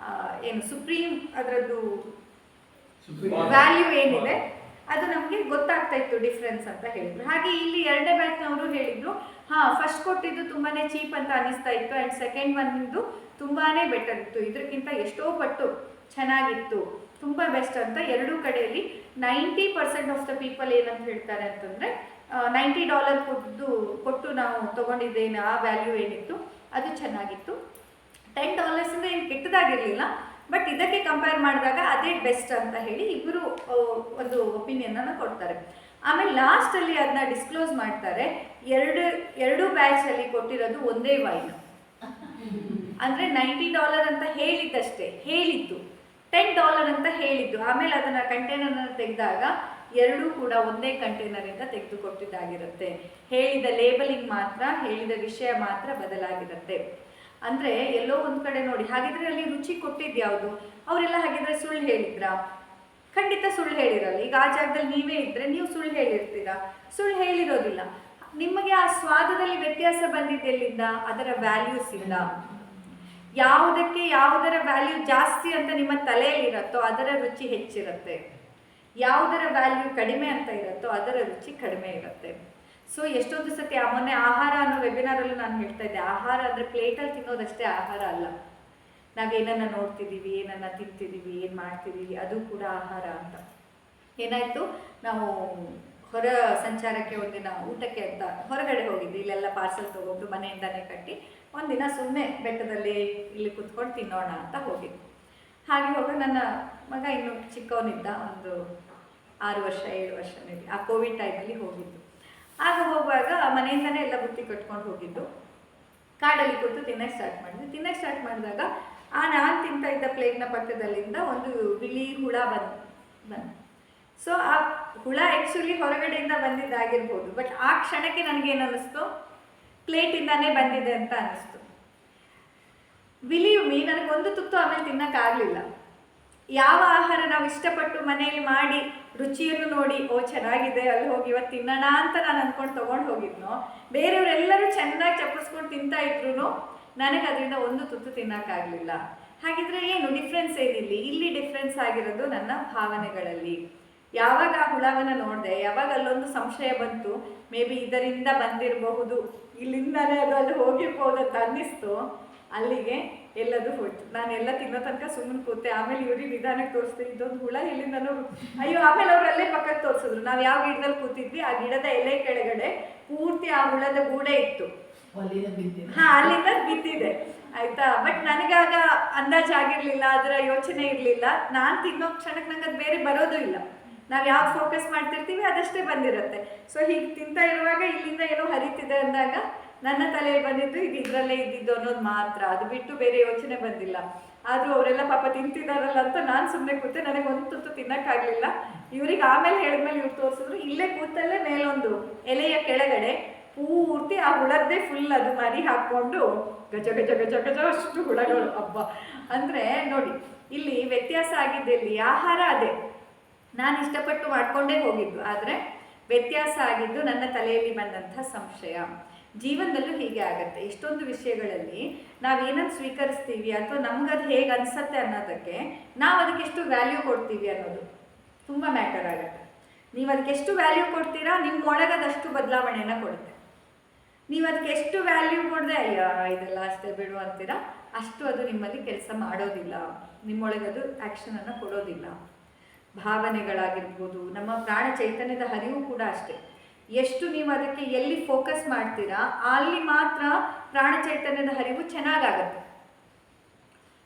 ಏನು ಸುಪ್ರೀಂ ಅದರದ್ದು ವ್ಯಾಲ್ಯೂ ಏನಿದೆ ಅದು ನಮಗೆ ಗೊತ್ತಾಗ್ತಾ ಇತ್ತು ಡಿಫ್ರೆನ್ಸ್ ಅಂತ ಹೇಳಿದ್ರು. ಹಾಗೆ ಇಲ್ಲಿ ಎರಡನೇ ಬ್ಯಾಚ್ನವರು ಹೇಳಿದರು, ಫಸ್ಟ್ ಕೊಟ್ಟಿದ್ದು ತುಂಬಾ ಚೀಪ್ ಅಂತ ಅನ್ನಿಸ್ತಾ ಇತ್ತು, ಆ್ಯಂಡ್ ಸೆಕೆಂಡ್ ಒನ್ದು ತುಂಬಾ ಬೆಟರ್ ಇತ್ತು, ಇದಕ್ಕಿಂತ ಎಷ್ಟೋ ಪಟ್ಟು ಚೆನ್ನಾಗಿತ್ತು, ತುಂಬ ಬೆಸ್ಟ್ ಅಂತ. ಎರಡೂ ಕಡೆಯಲ್ಲಿ 90% ಆಫ್ ದ ಪೀಪಲ್ ಏನಂತ ಹೇಳ್ತಾರೆ ಅಂತಂದರೆ, $90 ಕೊಟ್ಟು ನಾವು ತೊಗೊಂಡಿದ್ದೇನೆ, ಆ ವ್ಯಾಲ್ಯೂ ಏನಿತ್ತು ಅದು ಚೆನ್ನಾಗಿತ್ತು. $10 ಏನು ಕೆಟ್ಟದಾಗಿರಲಿಲ್ಲ, ಬಟ್ ಇದಕ್ಕೆ ಕಂಪೇರ್ ಮಾಡಿದಾಗ ಅದೇ ಬೆಸ್ಟ್ ಅಂತ ಹೇಳಿ ಇಬ್ಬರು ಒಂದು ಒಪಿನಿಯನನ್ನು ಕೊಡ್ತಾರೆ. ಆಮೇಲೆ ಲಾಸ್ಟಲ್ಲಿ ಅದನ್ನ ಡಿಸ್ಕ್ಲೋಸ್ ಮಾಡ್ತಾರೆ. ಎರಡು ಬ್ಯಾಚಲ್ಲಿ ಕೊಟ್ಟಿರೋದು ಒಂದೇ ವೈನ್, ಅಂದರೆ $90 ಅಂತ ಹೇಳಿದ್ದು $10 ಅಂತ ಹೇಳಿದ್ದು. ಆಮೇಲೆ ಅದನ್ನು ಕಂಟೈನರ್ನ ತೆಗೆದಾಗ ಎರಡೂ ಕೂಡ ಒಂದೇ ಕಂಟೈನರಿಂದ ತೆಗೆದುಕೊಟ್ಟಿದ್ದಾಗಿರುತ್ತೆ. ಹೇಳಿದ ಲೇಬಲಿಂಗ್ ಮಾತ್ರ, ಹೇಳಿದ ವಿಷಯ ಮಾತ್ರ ಬದಲಾಗಿರುತ್ತೆ. ಅಂದರೆ ಎಲ್ಲೋ ಒಂದು ಕಡೆ ನೋಡಿ, ಹಾಗಿದ್ರೆ ಅಲ್ಲಿ ರುಚಿ ಕೊಟ್ಟಿದ್ದು ಯಾವುದು? ಅವರೆಲ್ಲ ಹಾಗಿದ್ರೆ ಸುಳ್ಳು ಹೇಳಿದ್ರಾ? ಖಂಡಿತ ಸುಳ್ಳು ಹೇಳಿರಲ್ಲ. ಈಗ ಆ ಜಾಗದಲ್ಲಿ ನೀವೇ ಇದ್ದರೆ ನೀವು ಸುಳ್ಳು ಹೇಳಿರ್ತೀರಾ? ಸುಳ್ಳು ಹೇಳಿರೋದಿಲ್ಲ. ನಿಮಗೆ ಆ ಸ್ವಾದದಲ್ಲಿ ವ್ಯತ್ಯಾಸ ಬಂದಿದ್ದೆಲ್ಲಿಂದ? ಅದರ ವ್ಯಾಲ್ಯೂಸಿಂದ. ಯಾವುದರ ವ್ಯಾಲ್ಯೂ ಜಾಸ್ತಿ ಅಂತ ನಿಮ್ಮ ತಲೆಯಲ್ಲಿರುತ್ತೋ ಅದರ ರುಚಿ ಹೆಚ್ಚಿರುತ್ತೆ. ಯಾವುದರ ವ್ಯಾಲ್ಯೂ ಕಡಿಮೆ ಅಂತ ಇರುತ್ತೋ ಅದರ ರುಚಿ ಕಡಿಮೆ ಇರುತ್ತೆ. ಸೊ ಎಷ್ಟೊಂದು ಸತಿ ಮೊನ್ನೆ ಆಹಾರ ಅನ್ನೋ ವೆಬಿನಾರಲ್ಲೂ ನಾನು ಹೇಳ್ತಾ ಇದ್ದೆ, ಆಹಾರ ಅಂದರೆ ಪ್ಲೇಟಲ್ಲಿ ತಿನ್ನೋದಷ್ಟೇ ಆಹಾರ ಅಲ್ಲ. ನಾವೇನನ್ನ ನೋಡ್ತಿದ್ದೀವಿ, ಏನನ್ನ ತಿಂತಿದ್ದೀವಿ, ಏನು ಮಾಡ್ತಿದ್ದೀವಿ, ಅದು ಕೂಡ ಆಹಾರ ಅಂತ. ಏನಾಯಿತು, ನಾವು ಹೊರ ಸಂಚಾರಕ್ಕೆ ಒಂದಿನ ಊಟಕ್ಕೆ ಅಂತ ಹೊರಗಡೆ ಹೋಗಿದ್ವಿ. ಇಲ್ಲೆಲ್ಲ ಪಾರ್ಸಲ್ ತೊಗೊಂಡು ಮನೆಯಿಂದನೇ ಕಟ್ಟಿ ಒಂದಿನ ಸುಮ್ಮನೆ ಬೆಟ್ಟದಲ್ಲಿ ಇಲ್ಲಿ ಕುತ್ಕೊಂಡು ತಿನ್ನೋಣ ಅಂತ ಹೋಗಿದ್ವಿ. ಹಾಗೆ ಹೋಗ ನನ್ನ ಮಗ ಇನ್ನೂ ಚಿಕ್ಕವನಿದ್ದ, ಒಂದು 6 ವರ್ಷ 7 ವರ್ಷ ಮೇಲೆ, ಆ ಕೋವಿಡ್ ಟೈಮಲ್ಲಿ ಹೋಗಿದ್ದು. ಆಗ ಹೋಗುವಾಗ ಮನೆಯಿಂದನೇ ಎಲ್ಲ ಬುತ್ತಿ ಕಟ್ಕೊಂಡು ಹೋಗಿದ್ದು. ಕಾಡಲ್ಲಿ ಕೂತು ತಿನ್ನಕ್ಕೆ ಸ್ಟಾರ್ಟ್ ಮಾಡಿದಾಗ ನಾನು ತಿಂತ ಇದ್ದ ಪ್ಲೇಟ್ನ ಪಕ್ಕದಲ್ಲಿಂದ ಒಂದು ಬಿಳಿ ಹುಳ ಬಂದು ಸೊ ಆ ಹುಳ ಆ್ಯಕ್ಚುಲಿ ಹೊರಗಡೆಯಿಂದ ಬಂದಿದ್ದಾಗಿರ್ಬೋದು, ಬಟ್ ಆ ಕ್ಷಣಕ್ಕೆ ನನಗೇನು ಅನ್ನಿಸ್ತು, ಪ್ಲೇಟಿಂದಾನೇ ಬಂದಿದೆ ಅಂತ ಅನ್ನಿಸ್ತು. ಬಿಲೀವ್ ಮೀ, ನನಗೊಂದು ತುತ್ತು ಆಮೇಲೆ ತಿನ್ನೋಕ್ಕಾಗಲಿಲ್ಲ. ಯಾವ ಆಹಾರ ನಾವು ಇಷ್ಟಪಟ್ಟು ಮನೆಯಲ್ಲಿ ಮಾಡಿ ರುಚಿಯನ್ನು ನೋಡಿ ಚೆನ್ನಾಗಿದೆ ಅಲ್ಲಿ ಹೋಗಿ ಇವತ್ತು ತಿನ್ನೋಣ ಅಂತ ನಾನು ಅಂದ್ಕೊಂಡು ತೊಗೊಂಡು ಹೋಗಿದ್ನೋ, ಬೇರೆಯವರೆಲ್ಲರೂ ಚೆನ್ನಾಗಿ ಚಪ್ಪರಿಸ್ಕೊಂಡು ತಿಂತಾ ಇದ್ರು ನನಗೆ ಅದರಿಂದ ಒಂದು ತುತ್ತು ತಿನ್ನೋಕ್ಕಾಗಲಿಲ್ಲ. ಹಾಗಿದ್ರೆ ಏನು ಡಿಫ್ರೆನ್ಸ್ ಏನಿಲ್ಲ? ಇಲ್ಲಿ ಡಿಫ್ರೆನ್ಸ್ ಆಗಿರೋದು ನನ್ನ ಭಾವನೆಗಳಲ್ಲಿ. ಯಾವಾಗ ಆ ಹುಳವನ್ನು ನೋಡಿದೆ, ಯಾವಾಗ ಅಲ್ಲೊಂದು ಸಂಶಯ ಬಂತು, ಮೇ ಬಿ ಇದರಿಂದ ಬಂದಿರಬಹುದು, ಇಲ್ಲಿಂದಲೇ ಅದು ಅಲ್ಲಿ ಹೋಗಿರ್ಬೋದು ಅಂತ ಅನ್ನಿಸ್ತು, ಅಲ್ಲಿಗೆ ಎಲ್ಲದು ಹೋಯ್ತು. ನಾನೆಲ್ಲ ತಿನ್ನೋ ತನಕ ಸುಮ್ಮನೆ ಕೂತೆ. ಆಮೇಲೆ ಇವ್ರಿಗೆ ನಿಧಾನಕ್ಕೆ ತೋರಿಸ್ತೀನಿ, ಇದೊಂದು ಹುಳ ಇಲ್ಲಿಂದನೂ ಅಯ್ಯೋ. ಆಮೇಲೆ ಅವರಲ್ಲೇ ಪಕ್ಕಕ್ಕೆ ತೋರಿಸಿದ್ರು. ನಾವು ಯಾವ ಗಿಡದಲ್ಲಿ ಕೂತಿದ್ವಿ ಆ ಗಿಡದ ಎಲೆ ಕೆಳಗಡೆ ಪೂರ್ತಿ ಆ ಹುಳದ ಗೂಡೆ ಇತ್ತು. ಅಲ್ಲಿಂದ ಬಿದ್ದಿದೆ ಆಯ್ತಾ. ಬಟ್ ನನಗಾಗ ಅಂದಾಜಾಗಿರ್ಲಿಲ್ಲ, ಅದರ ಯೋಚನೆ ಇರಲಿಲ್ಲ. ನಾನು ತಿನ್ನೋ ಕ್ಷಣಕ್ಕೆ ನಂಗೆ ಅದು ಬೇರೆ ಬರೋದು ಇಲ್ಲ. ನಾವು ಯಾವ್ದು ಫೋಕಸ್ ಮಾಡ್ತಿರ್ತೀವಿ ಅದಷ್ಟೇ ಬಂದಿರುತ್ತೆ. ಸೊ ಹೀಗೆ ತಿಂತಾ ಇರುವಾಗ ಇಲ್ಲಿಂದ ಏನೋ ಹರಿತಿದೆ ಅಂದಾಗ ನನ್ನ ತಲೆಯಲ್ಲಿ ಬಂದಿದ್ದು ಇದು ಇದರಲ್ಲೇ ಇದ್ದಿದ್ದು ಅನ್ನೋದು ಮಾತ್ರ. ಅದು ಬಿಟ್ಟು ಬೇರೆ ಯೋಚನೆ ಬಂದಿಲ್ಲ. ಆದರೂ ಅವರೆಲ್ಲ ಪಾಪ ತಿಂತಿದಾರಲ್ಲ ಅಂತ ನಾನು ಸುಮ್ಮನೆ ಕೂತೆ. ನನಗೆ ಒಂದು ತುತ್ತು ತಿನ್ನೋಕ್ಕಾಗಲಿಲ್ಲ. ಇವ್ರಿಗೆ ಆಮೇಲೆ ಹೇಳಿದ್ಮೇಲೆ ಇವ್ರು ತೋರಿಸಿದ್ರು, ಇಲ್ಲೇ ಕೂತಲ್ಲೇ ಮೇಲೊಂದು ಎಲೆಯ ಕೆಳಗಡೆ ಪೂರ್ತಿ ಆ ಹುಳದ್ದೇ ಫುಲ್ ಅದು ಮರಿ ಹಾಕ್ಕೊಂಡು ಗಜ ಗಜ ಗಜ ಗಜ ಅಷ್ಟು ಹುಳಗಳು. ಹಬ್ಬ ಅಂದರೆ ನೋಡಿ, ಇಲ್ಲಿ ವ್ಯತ್ಯಾಸ ಆಗಿದ್ದೆಲ್ಲಿ? ಆಹಾರ ಅದೇ ನಾನು ಇಷ್ಟಪಟ್ಟು ಮಾಡ್ಕೊಂಡೇ ಹೋಗಿದ್ದು, ಆದರೆ ವ್ಯತ್ಯಾಸ ಆಗಿದ್ದು ನನ್ನ ತಲೆಯಲ್ಲಿ ಬಂದಂಥ ಸಂಶಯ. ಜೀವನದಲ್ಲೂ ಹೀಗೆ ಆಗುತ್ತೆ. ಎಷ್ಟೊಂದು ವಿಷಯಗಳಲ್ಲಿ ನಾವೇನನ್ನು ಸ್ವೀಕರಿಸ್ತೀವಿ ಅಥವಾ ನಮ್ಗದು ಹೇಗೆ ಅನಿಸತ್ತೆ ಅನ್ನೋದಕ್ಕೆ ನಾವು ಅದಕ್ಕೆ ಎಷ್ಟು ವ್ಯಾಲ್ಯೂ ಕೊಡ್ತೀವಿ ಅನ್ನೋದು ತುಂಬ ಮ್ಯಾಟರ್ ಆಗುತ್ತೆ. ನೀವು ಅದಕ್ಕೆ ಎಷ್ಟು ವ್ಯಾಲ್ಯೂ ಕೊಡ್ತೀರಾ, ನಿಮ್ಮೊಳಗದಷ್ಟು ಬದಲಾವಣೆನ ಕೊಡುತ್ತೆ. ನೀವು ಅದಕ್ಕೆ ಎಷ್ಟು ವ್ಯಾಲ್ಯೂ ಕೊಡದೆ ಅಯ್ಯ ಇದೆಲ್ಲ ಅಷ್ಟೇ ಬಿಡು ಅಂತೀರಾ, ಅಷ್ಟು ಅದು ನಿಮ್ಮಲ್ಲಿ ಕೆಲಸ ಮಾಡೋದಿಲ್ಲ, ನಿಮ್ಮೊಳಗದು ಆ್ಯಕ್ಷನನ್ನು ಕೊಡೋದಿಲ್ಲ. ಭಾವನೆಗಳಾಗಿರ್ಬೋದು, ನಮ್ಮ ಪ್ರಾಣ ಚೈತನ್ಯದ ಹರಿವು ಕೂಡ ಅಷ್ಟೇ. ಎಷ್ಟು ನೀವು ಅದಕ್ಕೆ ಎಲ್ಲಿ ಫೋಕಸ್ ಮಾಡ್ತೀರಾ ಅಲ್ಲಿ ಮಾತ್ರ ಪ್ರಾಣ ಚೈತನ್ಯದ ಹರಿವು ಚೆನ್ನಾಗಾಗತ್ತೆ.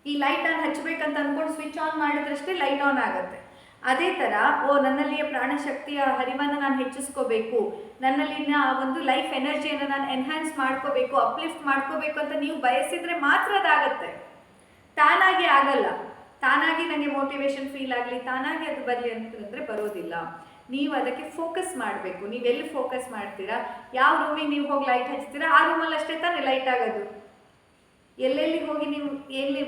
ಈ ಲೈಟ್ ಆನ್ ಹಚ್ಚಬೇಕಂತ ಅಂದ್ಕೊಂಡು ಸ್ವಿಚ್ ಆನ್ ಮಾಡಿದ್ರಷ್ಟೇ ಲೈಟ್ ಆನ್ ಆಗುತ್ತೆ. ಅದೇ ಥರ ನನ್ನಲ್ಲಿಯ ಪ್ರಾಣಶಕ್ತಿಯ ಹರಿವನ್ನು ನಾನು ಹೆಚ್ಚಿಸ್ಕೋಬೇಕು, ನನ್ನಲ್ಲಿನ ಒಂದು ಲೈಫ್ ಎನರ್ಜಿಯನ್ನು ನಾನು ಎನ್ಹ್ಯಾನ್ಸ್ ಮಾಡ್ಕೋಬೇಕು, ಅಪ್ಲಿಫ್ಟ್ ಮಾಡ್ಕೋಬೇಕು ಅಂತ ನೀವು ಬಯಸಿದರೆ ಮಾತ್ರ ಅದಾಗತ್ತೆ. ತಾನಾಗಿ ಆಗಲ್ಲ. ತಾನಾಗಿ ನನಗೆ ಮೋಟಿವೇಶನ್ ಫೀಲ್ ಆಗಲಿ, ತಾನಾಗಿ ಅದು ಬರಲಿ ಅಂತಂದರೆ ಬರೋದಿಲ್ಲ. ನೀವು ಅದಕ್ಕೆ ಫೋಕಸ್ ಮಾಡಬೇಕು. ನೀವೆಲ್ಲಿ ಫೋಕಸ್ ಮಾಡ್ತೀರಾ, ಯಾವ ರೂಮಿಗೆ ನೀವು ಹೋಗಿ ಲೈಟ್ ಹಚ್ತೀರಾ ಆ ರೂಮಲ್ಲಿ ಅಷ್ಟೇ ತಾನೇ ಲೈಟ್ ಆಗೋದು. ಎಲ್ಲೆಲ್ಲಿ ಹೋಗಿ ನೀವು ಎಲ್ಲಿ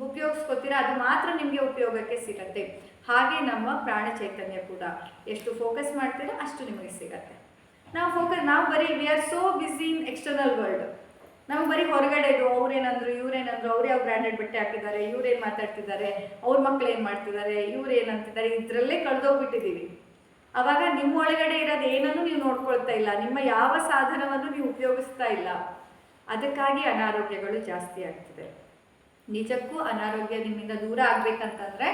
ಉಪಯೋಗಿಸ್ಕೋತೀರಾ ಅದು ಮಾತ್ರ ನಿಮಗೆ ಉಪಯೋಗಕ್ಕೆ ಸಿಗತ್ತೆ. ಹಾಗೆ ನಮ್ಮ ಪ್ರಾಣ ಚೈತನ್ಯ ಕೂಡ ಎಷ್ಟು ಫೋಕಸ್ ಮಾಡ್ತೀರಾ ಅಷ್ಟು ನಿಮಗೆ ಸಿಗತ್ತೆ. ನಾವು ಬರೀ we are so busy in external world. ನಾವು ಬರೀ ಹೊರಗಡೆದು ಅವ್ರೇನಂದ್ರು ಇವ್ರೇನಂದ್ರು, ಅವ್ರು ಯಾವ ಬ್ರ್ಯಾಂಡೆಡ್ ಬಟ್ಟೆ ಹಾಕಿದ್ದಾರೆ, ಇವ್ರೇನು ಮಾತಾಡ್ತಿದ್ದಾರೆ, ಅವ್ರ ಮಕ್ಳು ಏನು ಮಾಡ್ತಿದ್ದಾರೆ, ಇವ್ರು ಏನಂತಿದ್ದಾರೆ, ಇದರಲ್ಲೇ ಕಳೆದೋಗ್ಬಿಟ್ಟಿದ್ದೀವಿ. ಆವಾಗ ನಿಮ್ಮ ಒಳಗಡೆ ಇರೋದು ಏನನ್ನು ನೀವು ನೋಡ್ಕೊಳ್ತಾ ಇಲ್ಲ, ನಿಮ್ಮ ಯಾವ ಸಾಧನವನ್ನು ನೀವು ಉಪಯೋಗಿಸ್ತಾ ಇಲ್ಲ. ಅದಕ್ಕಾಗಿ ಅನಾರೋಗ್ಯಗಳು ಜಾಸ್ತಿ ಆಗ್ತಿದೆ. ನಿಜಕ್ಕೂ ಅನಾರೋಗ್ಯ ನಿಮ್ಮಿಂದ ದೂರ ಆಗಬೇಕಂತಂದರೆ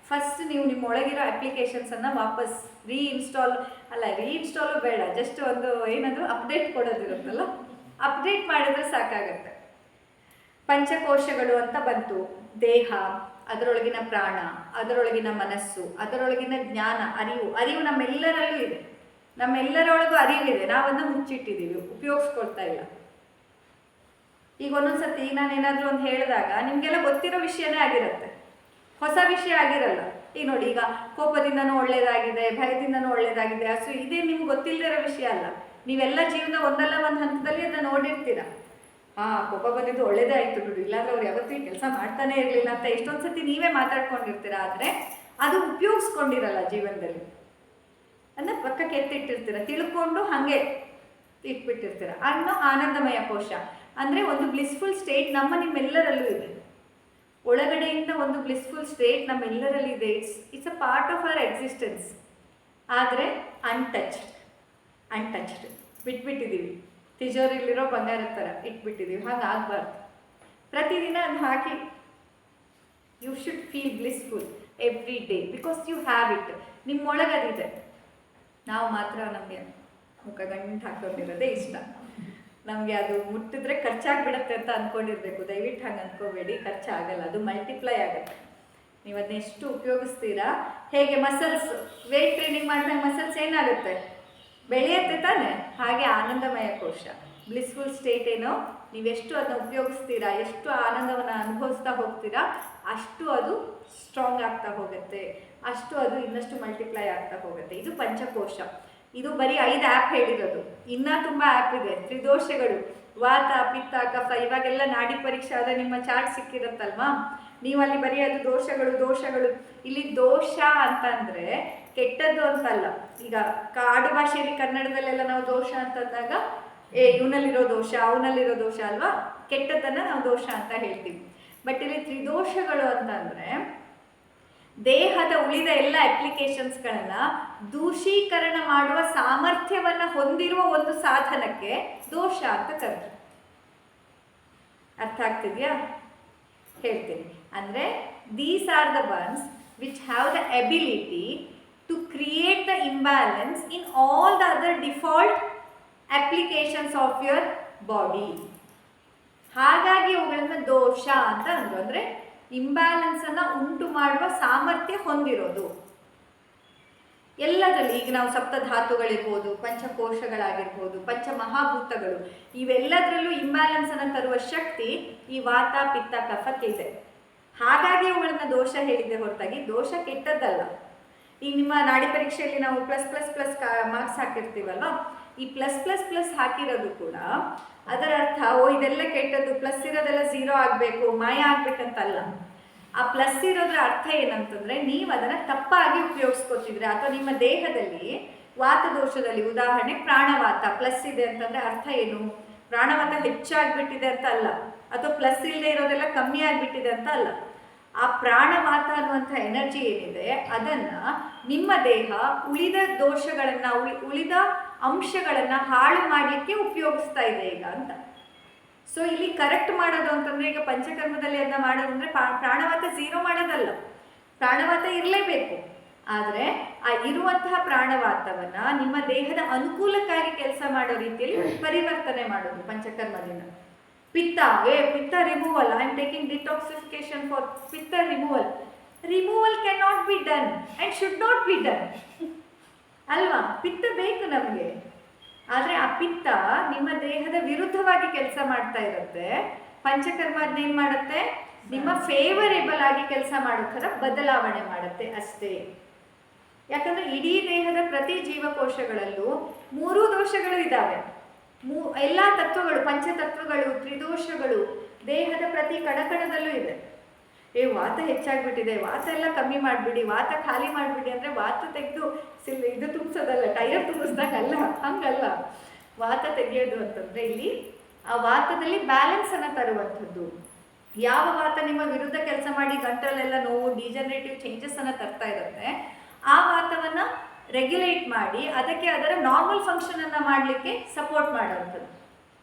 ಫಸ್ಟ್ ನೀವು ನಿಮ್ಮೊಳಗಿರೋ ಅಪ್ಲಿಕೇಶನ್ಸನ್ನು ವಾಪಸ್ ರೀಇನ್ಸ್ಟಾಲು ಬೇಡ, ಜಸ್ಟ್ ಒಂದು ಏನದು ಅಪ್ಡೇಟ್ ಕೊಡೋದಿರುತ್ತಲ್ಲ, ಅಪ್ಡೇಟ್ ಮಾಡಿದ್ರೆ ಸಾಕಾಗತ್ತೆ. ಪಂಚಕೋಶಗಳು ಅಂತ ಬಂತು. ದೇಹ, ಅದರೊಳಗಿನ ಪ್ರಾಣ, ಅದರೊಳಗಿನ ಮನಸ್ಸು, ಅದರೊಳಗಿನ ಜ್ಞಾನ, ಅರಿವು ನಮ್ಮೆಲ್ಲರಲ್ಲೂ ಇದೆ. ನಮ್ಮೆಲ್ಲರೊಳಗೂ ಅರಿವಿದೆ, ನಾವನ್ನ ಮುಚ್ಚಿಟ್ಟಿದ್ದೀವಿ, ಉಪಯೋಗಿಸ್ಕೊಳ್ತಾ ಇಲ್ಲ. ಈಗ ಒಂದೊಂದ್ಸತಿ ನಾನೇನಾದರೂ ಒಂದು ಹೇಳಿದಾಗ ನಿಮಗೆಲ್ಲ ಗೊತ್ತಿರೋ ವಿಷಯನೇ ಆಗಿರುತ್ತೆ, ಹೊಸ ವಿಷಯ ಆಗಿರಲ್ಲ. ಈಗ ನೋಡಿ, ಈಗ ಕೋಪದಿಂದನೂ ಒಳ್ಳೇದಾಗಿದೆ, ಭಯದಿಂದನೂ ಒಳ್ಳೇದಾಗಿದೆ, ಇದೇ ನಿಮ್ಗೆ ಗೊತ್ತಿಲ್ಲದಿರೋ ವಿಷಯ ಅಲ್ಲ. ನೀವೆಲ್ಲ ಜೀವನ ಒಂದಲ್ಲ ಒಂದು ಹಂತದಲ್ಲಿ ಅದನ್ನ ನೋಡಿರ್ತೀರ. ಕೋಪ ಬಂದಿದ್ದು ಒಳ್ಳೇದೇ ಆಯಿತು ಬಿಡು, ಇಲ್ಲಾಂದ್ರೆ ಅವ್ರು ಯಾವತ್ತೂ ಈ ಕೆಲಸ ಮಾಡ್ತಾನೆ ಇರಲಿಲ್ಲ ಅಂತ ಎಷ್ಟೊಂದು ಸತಿ ನೀವೇ ಮಾತಾಡ್ಕೊಂಡಿರ್ತೀರ. ಆದರೆ ಅದು ಉಪಯೋಗಿಸ್ಕೊಂಡಿರಲ್ಲ ಜೀವನದಲ್ಲಿ, ಅಂದರೆ ಪಕ್ಕಕ್ಕೆ ಎತ್ತಿಟ್ಟಿರ್ತೀರ, ತಿಳ್ಕೊಂಡು ಹಾಗೆ ಇಟ್ಬಿಟ್ಟಿರ್ತೀರ. ಅನ್ನೋ ಆನಂದಮಯ ಕೋಶ ಅಂದರೆ ಒಂದು ಬ್ಲಿಸ್ಫುಲ್ ಸ್ಟೇಟ್ ನಿಮ್ಮೆಲ್ಲರಲ್ಲೂ ಇದೆ. ಒಳಗಡೆಯಿಂದ ಒಂದು ಬ್ಲಿಸ್ಫುಲ್ ಸ್ಟೇಟ್ ನಮ್ಮೆಲ್ಲರಲ್ಲಿ ಇದೆ. It's a part of our existence. ಆದರೆ ಅನ್ಟಚ್ಡ್ ಬಿಟ್ಬಿಟ್ಟಿದ್ದೀವಿ. ತಿಜೋರಿಲಿರೋ ಬಂಗಾರದ ಥರ ಇಟ್ಬಿಟ್ಟಿದ್ದೀವಿ. ಹಾಗಾಗಬಾರ್ದು. ಪ್ರತಿದಿನ ಅದು ಹಾಕಿ you should feel blissful every day because you have it. ನಿಮ್ಮೊಳಗದಿದೆ. ನಾವು ಮಾತ್ರ ನಮಗೆ ಮುಖ ಗಂಟು ಹಾಕೊಂಡಿರೋದೇ ಇಷ್ಟ. ನಮಗೆ ಅದು ಮುಟ್ಟಿದ್ರೆ ಖರ್ಚಾಗ್ಬಿಡತ್ತೆ ಅಂತ ಅಂದ್ಕೊಂಡಿರ್ಬೇಕು. ದಯವಿಟ್ಟು ಹಂಗೆ ಅಂದ್ಕೋಬೇಡಿ, ಖರ್ಚಾಗಲ್ಲ, ಅದು ಮಲ್ಟಿಪ್ಲೈ ಆಗುತ್ತೆ. ನೀವು ಅದನ್ನ ಎಷ್ಟು ಉಪಯೋಗಿಸ್ತೀರಾ. ಹೇಗೆ ಮಸಲ್ಸ್ ವೇಟ್ ಟ್ರೈನಿಂಗ್ ಮಾಡಿದಾಗ ಮಸಲ್ಸ್ ಏನಾಗುತ್ತೆ, ಬೆಳೆಯುತ್ತೆ ತಾನೆ. ಹಾಗೆ ಆನಂದಮಯ ಕೋಶ ಬ್ಲಿಸ್ಫುಲ್ ಸ್ಟೇಟ್ ಏನೋ, ನೀವೆಷ್ಟು ಅದನ್ನ ಉಪಯೋಗಿಸ್ತೀರಾ, ಎಷ್ಟು ಆನಂದವನ್ನು ಅನುಭವಿಸ್ತಾ ಹೋಗ್ತೀರಾ, ಅಷ್ಟು ಅದು ಸ್ಟ್ರಾಂಗ್ ಆಗ್ತಾ ಹೋಗುತ್ತೆ, ಅಷ್ಟು ಅದು ಇನ್ನಷ್ಟು ಮಲ್ಟಿಪ್ಲೈ ಆಗ್ತಾ ಹೋಗುತ್ತೆ. ಇದು ಪಂಚಕೋಶ. ಇದು ಬರೀ 5 ಆ್ಯಪ್ ಹೇಳಿರೋದು. ಇನ್ನೂ ತುಂಬ ಆ್ಯಪ್ ಇದೆ. ತ್ರಿದೋಷಗಳು, ವಾತ, ಪಿತ್ತ, ಕಫ. ಇವಾಗೆಲ್ಲ ನಾಡಿ ಪರೀಕ್ಷೆ ಆದ ನಿಮ್ಮ ಚಾರ್ಟ್ ಸಿಕ್ಕಿರುತ್ತಲ್ವಾ, ನೀವು ಅಲ್ಲಿ ಬರೆಯೋದು ದೋಷಗಳು. ಇಲ್ಲಿ ದೋಷ ಅಂತಂದರೆ ಕೆಟ್ಟದ್ದು ಅಂತಲ್ಲ. ಈಗ ಆಡು ಭಾಷೆಯಲ್ಲಿ ಕನ್ನಡದಲ್ಲೆಲ್ಲ ನಾವು ದೋಷ ಅಂತಂದಾಗ ಇವನಲ್ಲಿರೋ ದೋಷ, ಅವನಲ್ಲಿರೋ ದೋಷ ಅಲ್ವಾ, ಕೆಟ್ಟದ್ದನ್ನು ನಾವು ದೋಷ ಅಂತ ಹೇಳ್ತೀವಿ. ಬಟ್ ಇಲ್ಲಿ ತ್ರಿದೋಷಗಳು ಅಂತಂದರೆ ದೇಹದ ಉಳಿದ ಎಲ್ಲ ಅಪ್ಲಿಕೇಶನ್ಸ್ಗಳನ್ನು ದೂಷೀಕರಣ ಮಾಡುವ ಸಾಮರ್ಥ್ಯವನ್ನು ಹೊಂದಿರುವ ಒಂದು ಸಾಧನಕ್ಕೆ ದೋಷ ಅಂತ ಕರೆದ್ರು. ಅರ್ಥ ಆಗ್ತಿದೆಯಾ? ಹೇಳ್ತೀನಿ. ಅಂದರೆ these are the ones which have the ability to create the imbalance in all the other default applications of your body. ಹಾಗಾಗಿ ಅವುಗಳನ್ನು ದೋಷ ಅಂತ ಅಂದರು. ಅಂದರೆ ಇಂಬ್ಯಾಲೆನ್ಸನ್ನು ಉಂಟು ಮಾಡುವ ಸಾಮರ್ಥ್ಯ ಹೊಂದಿರೋದು ಎಲ್ಲದರಲ್ಲಿ. ಈಗ ನಾವು ಸಪ್ತಧಾತುಗಳಿರ್ಬೋದು, ಪಂಚಕೋಶಗಳಾಗಿರ್ಬೋದು, ಪಂಚಮಹಾಭೂತಗಳು, ಇವೆಲ್ಲದರಲ್ಲೂ ಇಂಬ್ಯಾಲೆನ್ಸನ್ನು ತರುವ ಶಕ್ತಿ ಈ ವಾತ, ಪಿತ್ತ, ಕಫಕ್ಕಿದೆ. ಹಾಗಾಗಿ ಅವುಗಳನ್ನ ದೋಷ ಹೇಳಿದೆ ಹೊರತಾಗಿ ದೋಷ ಕೆಟ್ಟದ್ದಲ್ಲ. ಈಗ ನಿಮ್ಮ ನಾಡಿ ಪರೀಕ್ಷೆಯಲ್ಲಿ ನಾವು +++ ಮಾರ್ಕ್ಸ್ ಹಾಕಿರ್ತೀವಲ್ವ, ಈ +++ ಹಾಕಿರೋದು ಕೂಡ ಅದರ ಅರ್ಥ ಇದೆಲ್ಲ ಕೆಟ್ಟದ್ದು, ಪ್ಲಸ್ ಇರೋದೆಲ್ಲ 0 ಆಗಬೇಕು, ಮಾಯ ಆಗ್ಬೇಕಂತಲ್ಲ. ಆ ಪ್ಲಸ್ ಇರೋದ್ರ ಅರ್ಥ ಏನಂತಂದರೆ ನೀವು ಅದನ್ನು ತಪ್ಪಾಗಿ ಉಪಯೋಗಿಸ್ಕೊತಿದ್ರೆ, ಅಥವಾ ನಿಮ್ಮ ದೇಹದಲ್ಲಿ ವಾತದೋಷದಲ್ಲಿ ಉದಾಹರಣೆ ಪ್ರಾಣವಾತ ಪ್ಲಸ್ ಇದೆ ಅಂತಂದರೆ ಅರ್ಥ ಏನು, ಪ್ರಾಣವಾತ ಹೆಚ್ಚಾಗ್ಬಿಟ್ಟಿದೆ ಅಂತ ಅಲ್ಲ, ಅಥವಾ ಪ್ಲಸ್ ಇಲ್ಲದೆ ಇರೋದೆಲ್ಲ ಕಮ್ಮಿ ಆಗಿಬಿಟ್ಟಿದೆ ಅಂತ ಅಲ್ಲ. ಆ ಪ್ರಾಣವಾತ ಅನ್ನುವಂಥ ಎನರ್ಜಿ ಏನಿದೆ ಅದನ್ನು ನಿಮ್ಮ ದೇಹ ಉಳಿದ ದೋಷಗಳನ್ನು, ಉಳಿದ ಅಂಶಗಳನ್ನು ಹಾಳು ಮಾಡಲಿಕ್ಕೆ ಉಪಯೋಗಿಸ್ತಾ ಇದೆ ಈಗ ಅಂತ. ಸೊ ಇಲ್ಲಿ ಕರೆಕ್ಟ್ ಮಾಡೋದು ಅಂತಂದರೆ, ಈಗ ಪಂಚಕರ್ಮದಲ್ಲಿ ಅದನ್ನ ಮಾಡೋದಂದರೆ ಪ್ರಾಣವಾತ 0 ಮಾಡೋದಲ್ಲ, ಪ್ರಾಣವಾತ ಇರಲೇಬೇಕು. ಆದರೆ ಆ ಇರುವಂತಹ ಪ್ರಾಣವಾತವನ್ನು ನಿಮ್ಮ ದೇಹದ ಅನುಕೂಲಕ್ಕಾಗಿ ಕೆಲಸ ಮಾಡೋ ರೀತಿಯಲ್ಲಿ ಪರಿವರ್ತನೆ ಮಾಡೋದು ಪಂಚಕರ್ಮದಿಂದ. ಪಿತ್ತ removal, I am taking detoxification for pitta removal can not be done and should not be done ಅಲ್ವಾ. ಪಿತ್ತ ಬೇಕು ನಮಗೆ, ಆದರೆ ಆ ಪಿತ್ತ ನಿಮ್ಮ ದೇಹದ ವಿರುದ್ಧವಾಗಿ ಕೆಲಸ ಮಾಡ್ತಾ ಇರುತ್ತೆ. ಪಂಚಕರ್ಮ ಅದನ್ನೇನು ಮಾಡುತ್ತೆ, ನಿಮ್ಮ ಫೇವರೇಬಲ್ ಆಗಿ ಕೆಲಸ ಮಾಡೋ ಥರ ಬದಲಾವಣೆ ಮಾಡುತ್ತೆ ಅಷ್ಟೇ. ಯಾಕಂದರೆ ಇಡೀ ದೇಹದ ಪ್ರತಿ ಜೀವಕೋಶಗಳಲ್ಲೂ 3 ದೋಷಗಳು ಇದ್ದಾವೆ. ಎಲ್ಲ ತತ್ವಗಳು, ಪಂಚತತ್ವಗಳು, ತ್ರಿದೋಷಗಳು ದೇಹದ ಪ್ರತಿ ಕಣಕಣದಲ್ಲೂ ಇದೆ. ವಾತ ಹೆಚ್ಚಾಗ್ಬಿಟ್ಟಿದೆ, ವಾತ ಎಲ್ಲ ಕಮ್ಮಿ ಮಾಡಿಬಿಡಿ, ವಾತ ಖಾಲಿ ಮಾಡಿಬಿಡಿ ಅಂದರೆ ವಾತ ತೆಗೆದು ಇದು ತುಂಬಿಸೋದಲ್ಲ, ಟೈರ್ ತುಂಬಿಸ್ದಾಗಲ್ಲ, ಹಂಗಲ್ಲ. ವಾತ ತೆಗೆಯೋದು ಅಂತಂದರೆ ಇಲ್ಲಿ ಆ ವಾತದಲ್ಲಿ ಬ್ಯಾಲೆನ್ಸನ್ನು ತರುವಂಥದ್ದು. ಯಾವ ವಾತ ನಿಮ್ಮ ವಿರುದ್ಧ ಕೆಲಸ ಮಾಡಿ ಗಂಟಲೆಲ್ಲ ನೋವು, ಡಿಜನರೇಟಿವ್ ಚೇಂಜಸ್ಸನ್ನು ತರ್ತಾ ಇರುತ್ತೆ, ಆ ವಾತವನ್ನು ರೆಗ್ಯುಲೇಟ್ ಮಾಡಿ ಅದಕ್ಕೆ ಅದರ ನಾರ್ಮಲ್ ಫಂಕ್ಷನನ್ನು ಮಾಡಲಿಕ್ಕೆ ಸಪೋರ್ಟ್ ಮಾಡೋವಂಥದ್ದು.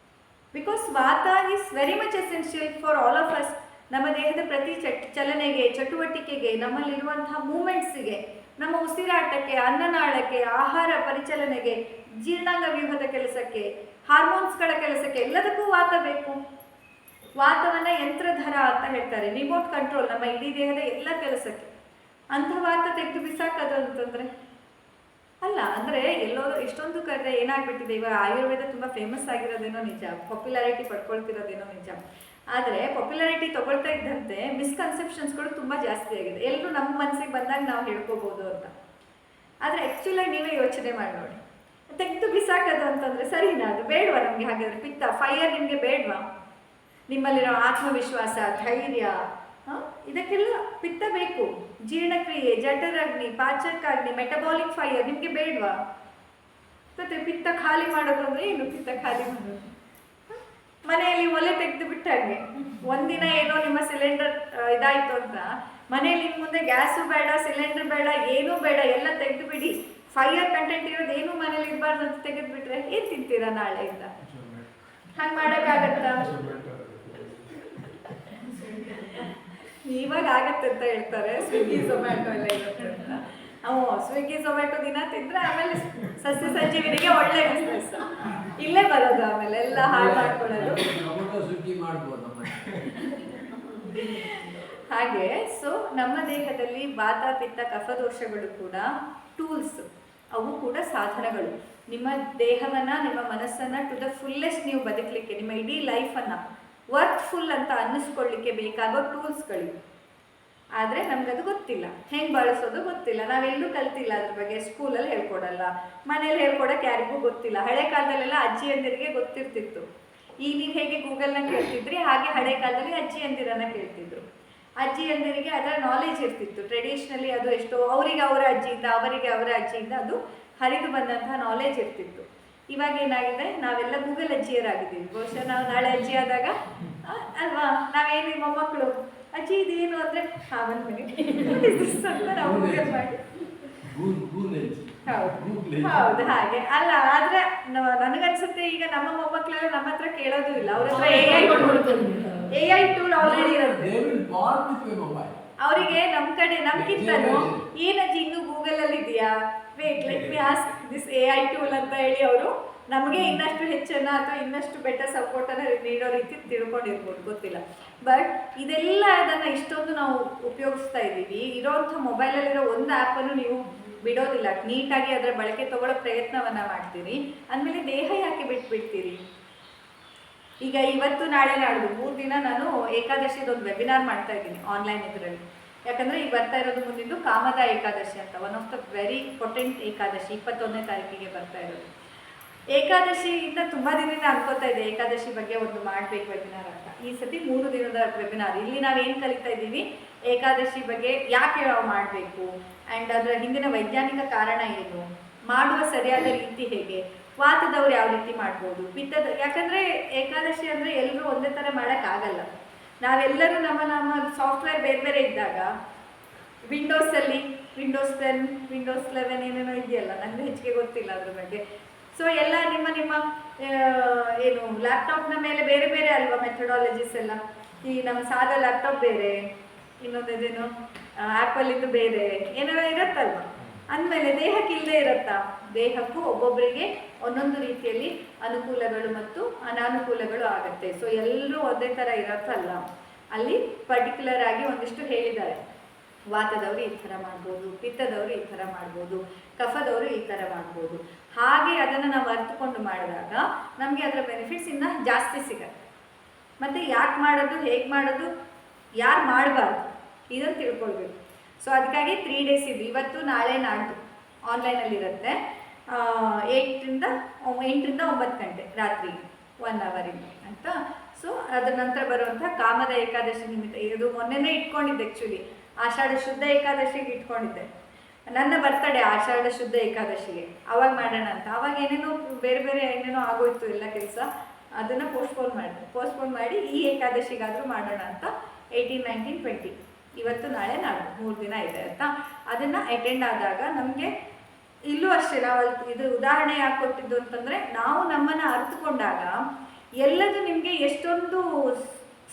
ಬಿಕಾಸ್ ವಾತ is very much essential for all of us. ನಮ್ಮ ದೇಹದ ಪ್ರತಿ ಚಲನೆಗೆ, ಚಟುವಟಿಕೆಗೆ, ನಮ್ಮಲ್ಲಿರುವಂತಹ ಮೂಮೆಂಟ್ಸಿಗೆ, ನಮ್ಮ ಉಸಿರಾಟಕ್ಕೆ, ಅನ್ನನಾಳಕ್ಕೆ, ಆಹಾರ ಪರಿಚಲನೆಗೆ, ಜೀರ್ಣಾಂಗ ವ್ಯೂಹದ ಕೆಲಸಕ್ಕೆ, ಹಾರ್ಮೋನ್ಸ್ಗಳ ಕೆಲಸಕ್ಕೆ, ಎಲ್ಲದಕ್ಕೂ ವಾತ ಬೇಕು. ವಾತವನ್ನ ಯಂತ್ರಧರ ಅಂತ ಹೇಳ್ತಾರೆ, ರಿಮೋಟ್ ಕಂಟ್ರೋಲ್ ನಮ್ಮ ಇಡೀ ದೇಹದ ಎಲ್ಲ ಕೆಲಸಕ್ಕೆ. ಅಂಥ ವಾತ ತೆಗೆದು ಬಿಸಾಕೋದು ಅಂತಂದ್ರೆ ಅಲ್ಲ. ಅಂದರೆ ಎಲ್ಲೋ ಎಷ್ಟೊಂದು ಕಡೆ ಏನಾಗ್ಬಿಟ್ಟಿದೆ, ಇವಾಗ ಆಯುರ್ವೇದ ತುಂಬ ಫೇಮಸ್ ಆಗಿರೋದೇನೋ ನಿಜ, ಪಾಪ್ಯುಲಾರಿಟಿ ಪಡ್ಕೊಳ್ತಿರೋದೇನೋ ನಿಜ. ಆದರೆ ಪಾಪ್ಯುಲಾರಿಟಿ ತಗೊಳ್ತಾ ಇದ್ದಂತೆ ಮಿಸ್ಕನ್ಸೆಪ್ಷನ್ಸ್ಗಳು ತುಂಬ ಜಾಸ್ತಿ ಆಗಿದೆ. ಎಲ್ಲರೂ ನಮ್ಮ ಮನಸ್ಸಿಗೆ ಬಂದಾಗ ನಾವು ಹೇಳ್ಕೋಬೋದು ಅಂತ. ಆದರೆ ಆ್ಯಕ್ಚುಲಾಗಿ ನೀವೇ ಯೋಚನೆ ಮಾಡಿ ನೋಡಿ, ತೆಗೆದು ಬಿಸಾಕೋದು ಅಂತಂದರೆ ಸರಿನಾ? ಅದು ಬೇಡವಾ ನಮಗೆ? ಹಾಗಾದರೆ ಪಿತ್ತ ಫೈರ್ ನಿಮಗೆ ಬೇಡವಾ? ನಿಮ್ಮಲ್ಲಿರೋ ಆತ್ಮವಿಶ್ವಾಸ, ಧೈರ್ಯ, ಇದಕ್ಕೆಲ್ಲ ಪಿತ್ತ ಬೇಕು. ಜೀರ್ಣಕ್ರಿಯೆ, ಜಠರಾಗ್ನಿ, ಪಾಚಕಾಗ್ನಿ, ಮೆಟಬಾಲಿಕ್ ಫೈರ್ ನಿಮಗೆ ಬೇಡವಾ? ಮತ್ತೆ ಪಿತ್ತ ಖಾಲಿ ಮಾಡೋದು ಅಂದರೆ ಏನು? ಪಿತ್ತ ಖಾಲಿ ಮಾಡೋದು ಮನೆಯಲ್ಲಿ ಒಲೆ ತೆಗೆದು ಬಿಟ್ಟಾಗೆ. ಒಂದಿನ ಏನೋ ನಿಮ್ಮ ಸಿಲಿಂಡರ್ ಇದಾಯಿತು ಅಂತ ಮನೆಯಲ್ಲಿ ಇನ್ನು ಮುಂದೆ ಗ್ಯಾಸು ಬೇಡ, ಸಿಲಿಂಡರ್ ಬೇಡ, ಏನೂ ಬೇಡ, ಎಲ್ಲ ತೆಗೆದು ಬಿಡಿ. ಫೈರ್ ಕಂಟೆಂಟ್ ಇರೋದು ಏನೂ ಮನೇಲಿ ಇರಬಾರ್ದು ಅಂತ ತೆಗೆದು ಬಿಟ್ರೆ ಏನು ತಿಂತೀರಾ ನಾಳೆಯಿಂದ? ಹಂಗೆ ಮಾಡೋಕ್ಕಾಗತ್ತಾ? ಇವಾಗ ಆಗತ್ತೆ ಅಂತ ಹೇಳ್ತಾರೆ, ಸ್ವಿಗ್ಗಿ ಝೊಮ್ಯಾಟೊ ಎಲ್ಲ ಇರುತ್ತೆ ಅಂತ. ಸ್ವಿಗ್ಗಿ ಝೊಮ್ಯಾಟೊ ದಿನ ತಿಂದರೆ ಆಮೇಲೆ ಸಸ್ಯ ಸಂಜೀವಿನಿಗೆ ಒಳ್ಳೆ ಬಿಸ್ನೆಸ್ ಇಲ್ಲೇ ಬರೋದು, ಆಮೇಲೆ ಎಲ್ಲ ಹಾಳು ಮಾಡ್ಕೊಳ್ಳೋದು. ಹಾಗೆ ಸೊ ನಮ್ಮ ದೇಹದಲ್ಲಿ ವಾತ ಪಿತ್ತ ಕಫ ದೋಷಗಳು ಕೂಡ ಟೂಲ್ಸ್, ಅವು ಕೂಡ ಸಾಧನಗಳು. ನಿಮ್ಮ ದೇಹವನ್ನು, ನಿಮ್ಮ ಮನಸ್ಸನ್ನು ಟು ದ ಫುಲ್ಲೆಸ್ಟ್ ನೀವು ಬದುಕಲಿಕ್ಕೆ, ನಿಮ್ಮ ಇಡೀ ಲೈಫನ್ನು ವರ್ತ್ಫುಲ್ ಅಂತ ಅನ್ನಿಸ್ಕೊಳ್ಳಿಕ್ಕೆ ಬೇಕಾಗೋ ಟೂಲ್ಸ್ಗಳು. ಆದರೆ ನಮಗದು ಗೊತ್ತಿಲ್ಲ, ಹೆಂಗೆ ಬಳಸೋದು ಗೊತ್ತಿಲ್ಲ, ನಾವೆಲ್ಲೂ ಕಲ್ತಿಲ್ಲ ಅದ್ರ ಬಗ್ಗೆ. ಸ್ಕೂಲಲ್ಲಿ ಹೇಳ್ಕೊಡಲ್ಲ, ಮನೇಲಿ ಹೇಳ್ಕೊಡೋಕೆ ಯಾರಿಗೂ ಗೊತ್ತಿಲ್ಲ. ಹಳೆ ಕಾಲದಲ್ಲೆಲ್ಲ ಅಜ್ಜಿಯಂದಿರಿಗೆ ಗೊತ್ತಿರ್ತಿತ್ತು. ಈಗ ನೀವು ಹೇಗೆ ಗೂಗಲ್ನ ಕೇಳ್ತಿದ್ರಿ ಹಾಗೆ ಹಳೆ ಕಾಲದಲ್ಲಿ ಅಜ್ಜಿಯಂದಿರನ್ನ ಕೇಳ್ತಿದ್ರು. ಅಜ್ಜಿಯಂದಿರಿಗೆ ಅದರ ನಾಲೆಜ್ ಇರ್ತಿತ್ತು. ಟ್ರೆಡಿಷ್ನಲಿ ಅದು ಎಷ್ಟೋ ಅವರಿಗೆ ಅವರ ಅಜ್ಜಿಯಿಂದ, ಅವರಿಗೆ ಅವರ ಅಜ್ಜಿಯಿಂದ ಅದು ಹರಿದು ಬಂದಂತಹ ನಾಲೆಜ್ ಇರ್ತಿತ್ತು. ಇವಾಗ ಏನಾಗಿದೆ, ನಾವೆಲ್ಲ ಗೂಗಲ್ ಅಜ್ಜಿಯರಾಗಿದ್ದೀವಿ. ಬಹುಶಃ ನಾವು ನಾಳೆ ಅಜ್ಜಿ ಆದಾಗ ಅಲ್ವಾ, ನಾವೇನು ಮೊಮ್ಮಕ್ಕಳು ಅಜ್ಜಿ ಇದೇನು ಅಂದರೆ ಒಂದು ಮಿನಿಟ್ ಅಂತ ನಾವು ಗೂಗಲ್ ಮಾಡಿ ಹೌದು ಹಾಗೆ ಅಲ್ಲ. ಆದರೆ ನನಗನ್ಸುತ್ತೆ ಈಗ ನಮ್ಮ ಮೊಮ್ಮಕ್ಕಳೆಲ್ಲ ನಮ್ಮ ಹತ್ರ ಕೇಳೋದು ಇಲ್ಲ, ಅವ್ರ ಹತ್ರ AI ಟೂಲ್ ಆಲ್ರೆಡಿ ಇರುತ್ತೆ. ಅವರಿಗೆ ನಮ್ಮ ಕಡೆ ನಮ್ಗಿಂತನೂ ಏನಜ್ಜಿ ಇನ್ನೂ ಗೂಗಲಲ್ಲಿ ಇದೆಯಾ, wait let me ask this AI tool ಅಂತ ಹೇಳಿ ಅವರು ನಮಗೆ ಇನ್ನಷ್ಟು ಹೆಚ್ಚನ್ನು ಅಥವಾ ಇನ್ನಷ್ಟು ಬೆಟರ್ ಸಪೋರ್ಟನ್ನು ನೀಡೋ ರೀತಿ ತಿಳ್ಕೊಂಡಿರ್ಬೋದು, ಗೊತ್ತಿಲ್ಲ. ಬಟ್ ಇದೆಲ್ಲ ಅದನ್ನು ಇಷ್ಟೊಂದು ನಾವು ಉಪಯೋಗಿಸ್ತಾ ಇದ್ದೀವಿ. ಇರೋವಂಥ ಮೊಬೈಲಲ್ಲಿರೋ ಒಂದು ಆ್ಯಪನ್ನು ನೀವು ಬಿಡೋದಿಲ್ಲ, ನೀಟಾಗಿ ಅದರ ಬಳಕೆ ತಗೊಳ್ಳೋ ಪ್ರಯತ್ನವನ್ನು ಮಾಡ್ತೀರಿ. ಅಂದಮೇಲೆ ದೇಹ ಯಾಕೆ ಬಿಟ್ಬಿಡ್ತೀರಿ? ಈಗ ಇವತ್ತು ನಾಳೆ ನಾಡ್ದು 3 ದಿನ ನಾನು ಏಕಾದಶಿದೊಂದು ವೆಬಿನಾರ್ ಮಾಡ್ತಾ ಇದ್ದೀನಿ ಆನ್ಲೈನ್ ಇದರಲ್ಲಿ. ಯಾಕಂದರೆ ಈಗ ಬರ್ತಾ ಇರೋದು ಮುಂದಿದ್ದು ಕಾಮದ ಏಕಾದಶಿ ಅಂತ, one of the very potent Ekadashi 21ನೇ ತಾರೀಕಿಗೆ ಬರ್ತಾ ಇರೋದು. ಏಕಾದಶಿಯಿಂದ ತುಂಬ ದಿನದಿಂದ ಅನ್ಕೋತಾ ಇದೆ ಏಕಾದಶಿ ಬಗ್ಗೆ ಒಂದು ಮಾಡಬೇಕು ವೆಬಿನಾರ್ ಅಂತ. ಈ ಸತಿ 3 ದಿನದ ವೆಬಿನಾರ್. ಇಲ್ಲಿ ನಾವೇನು ಕಲಿತಾ ಇದ್ದೀವಿ, ಏಕಾದಶಿ ಬಗ್ಗೆ ಯಾಕೆ ನಾವು ಮಾಡಬೇಕು, ಆ್ಯಂಡ್ ಅದರ ಹಿಂದಿನ ವೈಜ್ಞಾನಿಕ ಕಾರಣ ಏನು, ಮಾಡುವ ಸರಿಯಾದ ರೀತಿ ಹೇಗೆ, ವಾತದವ್ರು ಯಾವ ರೀತಿ ಮಾಡ್ಬೋದು, ಪಿತ್ತದ. ಯಾಕಂದರೆ ಏಕಾದಶಿ ಅಂದರೆ ಎಲ್ಲರೂ ಒಂದೇ ಥರ ಮಾಡೋಕ್ಕಾಗಲ್ಲ. ನಾವೆಲ್ಲರೂ ನಮ್ಮ ಸಾಫ್ಟ್ವೇರ್ ಬೇರೆ ಬೇರೆ ಇದ್ದಾಗ ವಿಂಡೋಸಲ್ಲಿ ವಿಂಡೋಸ್ 10, ವಿಂಡೋಸ್ 11 ಏನೇನೋ ಇದೆಯಲ್ಲ, ನನಗೆ ಹೆಚ್ಚಿಗೆ ಗೊತ್ತಿಲ್ಲ ಅದ್ರ ಬಗ್ಗೆ. ಸೊ ಎಲ್ಲ ನಿಮ್ಮ ಏನು ಲ್ಯಾಪ್ಟಾಪ್ನ ಮೇಲೆ ಬೇರೆ ಬೇರೆ ಅಲ್ವಾ ಮೆಥಡಾಲಜೀಸ್ ಎಲ್ಲ. ಈ ನಮ್ಮ ಸಾದಾ ಲ್ಯಾಪ್ಟಾಪ್ ಬೇರೆ, ಇನ್ನೊಂದೇನು ಆ್ಯಪಲ್ಲಿದ್ದು ಬೇರೆ ಏನಾರ ಇರುತ್ತಲ್ವ. ಅಂದಮೇಲೆ ದೇಹಕ್ಕೆ ಇಲ್ಲದೆ ಇರುತ್ತಾ? ದೇಹಕ್ಕೂ ಒಬ್ಬೊಬ್ಬರಿಗೆ ಒಂದೊಂದು ರೀತಿಯಲ್ಲಿ ಅನುಕೂಲಗಳು ಮತ್ತು ಅನಾನುಕೂಲಗಳು ಆಗುತ್ತೆ. ಸೊ ಎಲ್ಲರೂ ಒಂದೇ ಥರ ಇರುತ್ತಲ್ಲ, ಅಲ್ಲಿ ಪರ್ಟಿಕ್ಯುಲರ್ ಆಗಿ ಒಂದಿಷ್ಟು ಹೇಳಿದ್ದಾರೆ. ವಾತದವರು ಈ ಥರ ಮಾಡ್ಬೋದು, ಪಿತ್ತದವರು ಈ ಥರ ಮಾಡ್ಬೋದು, ಕಫದವರು ಈ ಥರ ಮಾಡ್ಬೋದು. ಹಾಗೆ ಅದನ್ನು ನಾವು ಅರ್ಥಕೊಂಡು ಮಾಡಿದಾಗ ನಮಗೆ ಅದರ ಬೆನಿಫಿಟ್ಸ್ ಇನ್ನೂ ಜಾಸ್ತಿ ಸಿಗತ್ತೆ. ಮತ್ತು ಯಾಕೆ ಮಾಡೋದು, ಹೇಗೆ ಮಾಡೋದು, ಯಾರು ಮಾಡಬಾರ್ದು, ಇದನ್ನು ತಿಳ್ಕೊಳ್ಬೇಕು. ಸೊ ಅದಕ್ಕಾಗಿ 3 days ಇದು, ಇವತ್ತು ನಾಳೆ ನಾಡ್ದು ಆನ್ಲೈನಲ್ಲಿರುತ್ತೆ. 8ರಿಂದ 9 ಗಂಟೆ ರಾತ್ರಿ 1 ಅವರಿಂದ ಅಂತ. ಸೊ ಅದರ ನಂತರ ಬರುವಂಥ ಕಾಮದ ಏಕಾದಶಿ ನಿಮಿತ್ತ, ಇದು ಮೊನ್ನೆನೇ ಇಟ್ಕೊಂಡಿದ್ದೆ. ಆ್ಯಕ್ಚುಲಿ ಆಷಾಢ ಶುದ್ಧ ಏಕಾದಶಿಗೆ ಇಟ್ಕೊಂಡಿದ್ದೆ. ನನ್ನ ಬರ್ತಡೇ ಆಷಾಢ ಶುದ್ಧ ಏಕಾದಶಿಗೆ, ಅವಾಗ ಮಾಡೋಣ ಅಂತ. ಅವಾಗ ಏನೇನೋ ಬೇರೆ ಬೇರೆ ಏನೇನೋ ಆಗೋಯ್ತು ಎಲ್ಲ ಕೆಲಸ, ಅದನ್ನು ಪೋಸ್ಟ್ಪೋನ್ ಮಾಡಿ ಈ ಏಕಾದಶಿಗಾದರೂ ಮಾಡೋಣ ಅಂತ 18, 19, 20 ಇವತ್ತು ನಾಳೆ ನಾಳೆ 3 ದಿನ ಇದೆ ಅಂತ. ಅದನ್ನು ಅಟೆಂಡ್ ಆದಾಗ ನಮಗೆ ಇಲ್ಲೂ ಅಷ್ಟೇ, ನಾವು ಇದು ಉದಾಹರಣೆ ಯಾಕೆ ಕೊಟ್ಟಿದ್ದು ಅಂತಂದರೆ, ನಾವು ನಮ್ಮನ್ನು ಅರ್ಥಕೊಂಡಾಗ ಎಲ್ಲದೂ ನಿಮಗೆ ಎಷ್ಟೊಂದು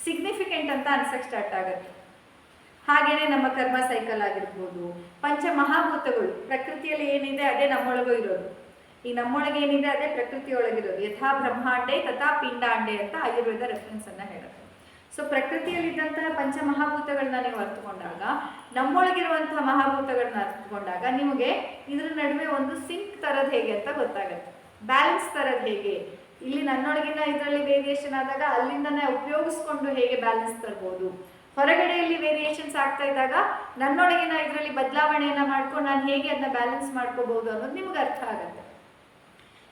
ಸಿಗ್ನಿಫಿಕೆಂಟ್ ಅಂತ ಅನ್ಸಕ್ಕೆ ಸ್ಟಾರ್ಟ್ ಆಗುತ್ತೆ. ಹಾಗೆಯೇ ನಮ್ಮ ಕರ್ಮ ಸೈಕಲ್ ಆಗಿರ್ಬೋದು, ಪಂಚಮಹಾಭೂತಗಳು, ಪ್ರಕೃತಿಯಲ್ಲಿ ಏನಿದೆ ಅದೇ ನಮ್ಮೊಳಗೂ ಇರೋದು. ಈ ನಮ್ಮೊಳಗೆ ಏನಿದೆ ಅದೇ ಪ್ರಕೃತಿಯೊಳಗಿರೋದು. ಯಥಾ ಬ್ರಹ್ಮಾಂಡೆ ತಥಾ ಪಿಂಡಾಂಡೆ ಅಂತ ಆಯುರ್ವೇದ ರೆಫರೆನ್ಸನ್ನು ಹೇಳುತ್ತೆ. ಸೊ ಪ್ರಕೃತಿಯಲ್ಲಿದ್ದಂತಹ ಪಂಚಮಹಾಭೂತಗಳನ್ನ ನೀವು ಅರ್ಥಕೊಂಡಾಗ, ನಮ್ಮೊಳಗಿರುವಂತಹ ಮಹಾಭೂತಗಳನ್ನ ಅರ್ಥಕೊಂಡಾಗ ನಿಮಗೆ ಇದ್ರ ನಡುವೆ ಒಂದು ಸಿಂಕ್ ತರದ್ ಹೇಗೆ ಅಂತ ಗೊತ್ತಾಗುತ್ತೆ, ಬ್ಯಾಲೆನ್ಸ್ ತರದ್ ಹೇಗೆ. ಇಲ್ಲಿ ನನ್ನೊಳಗಿನ ಇದರಲ್ಲಿ ವೇರಿಯೇಷನ್ ಆದಾಗ ಅಲ್ಲಿಂದನೇ ಉಪಯೋಗಿಸ್ಕೊಂಡು ಹೇಗೆ ಬ್ಯಾಲೆನ್ಸ್ ತರ್ಬೋದು, ಹೊರಗಡೆಯಲ್ಲಿ ವೇರಿಯೇಷನ್ಸ್ ಆಗ್ತಾ ಇದ್ದಾಗ ನನ್ನೊಳಗಿನ ಇದರಲ್ಲಿ ಬದಲಾವಣೆಯನ್ನ ಮಾಡ್ಕೊಂಡು ನಾನು ಹೇಗೆ ಅದನ್ನ ಬ್ಯಾಲೆನ್ಸ್ ಮಾಡ್ಕೋಬಹುದು ಅನ್ನೋದು ನಿಮ್ಗೆ ಅರ್ಥ ಆಗುತ್ತೆ.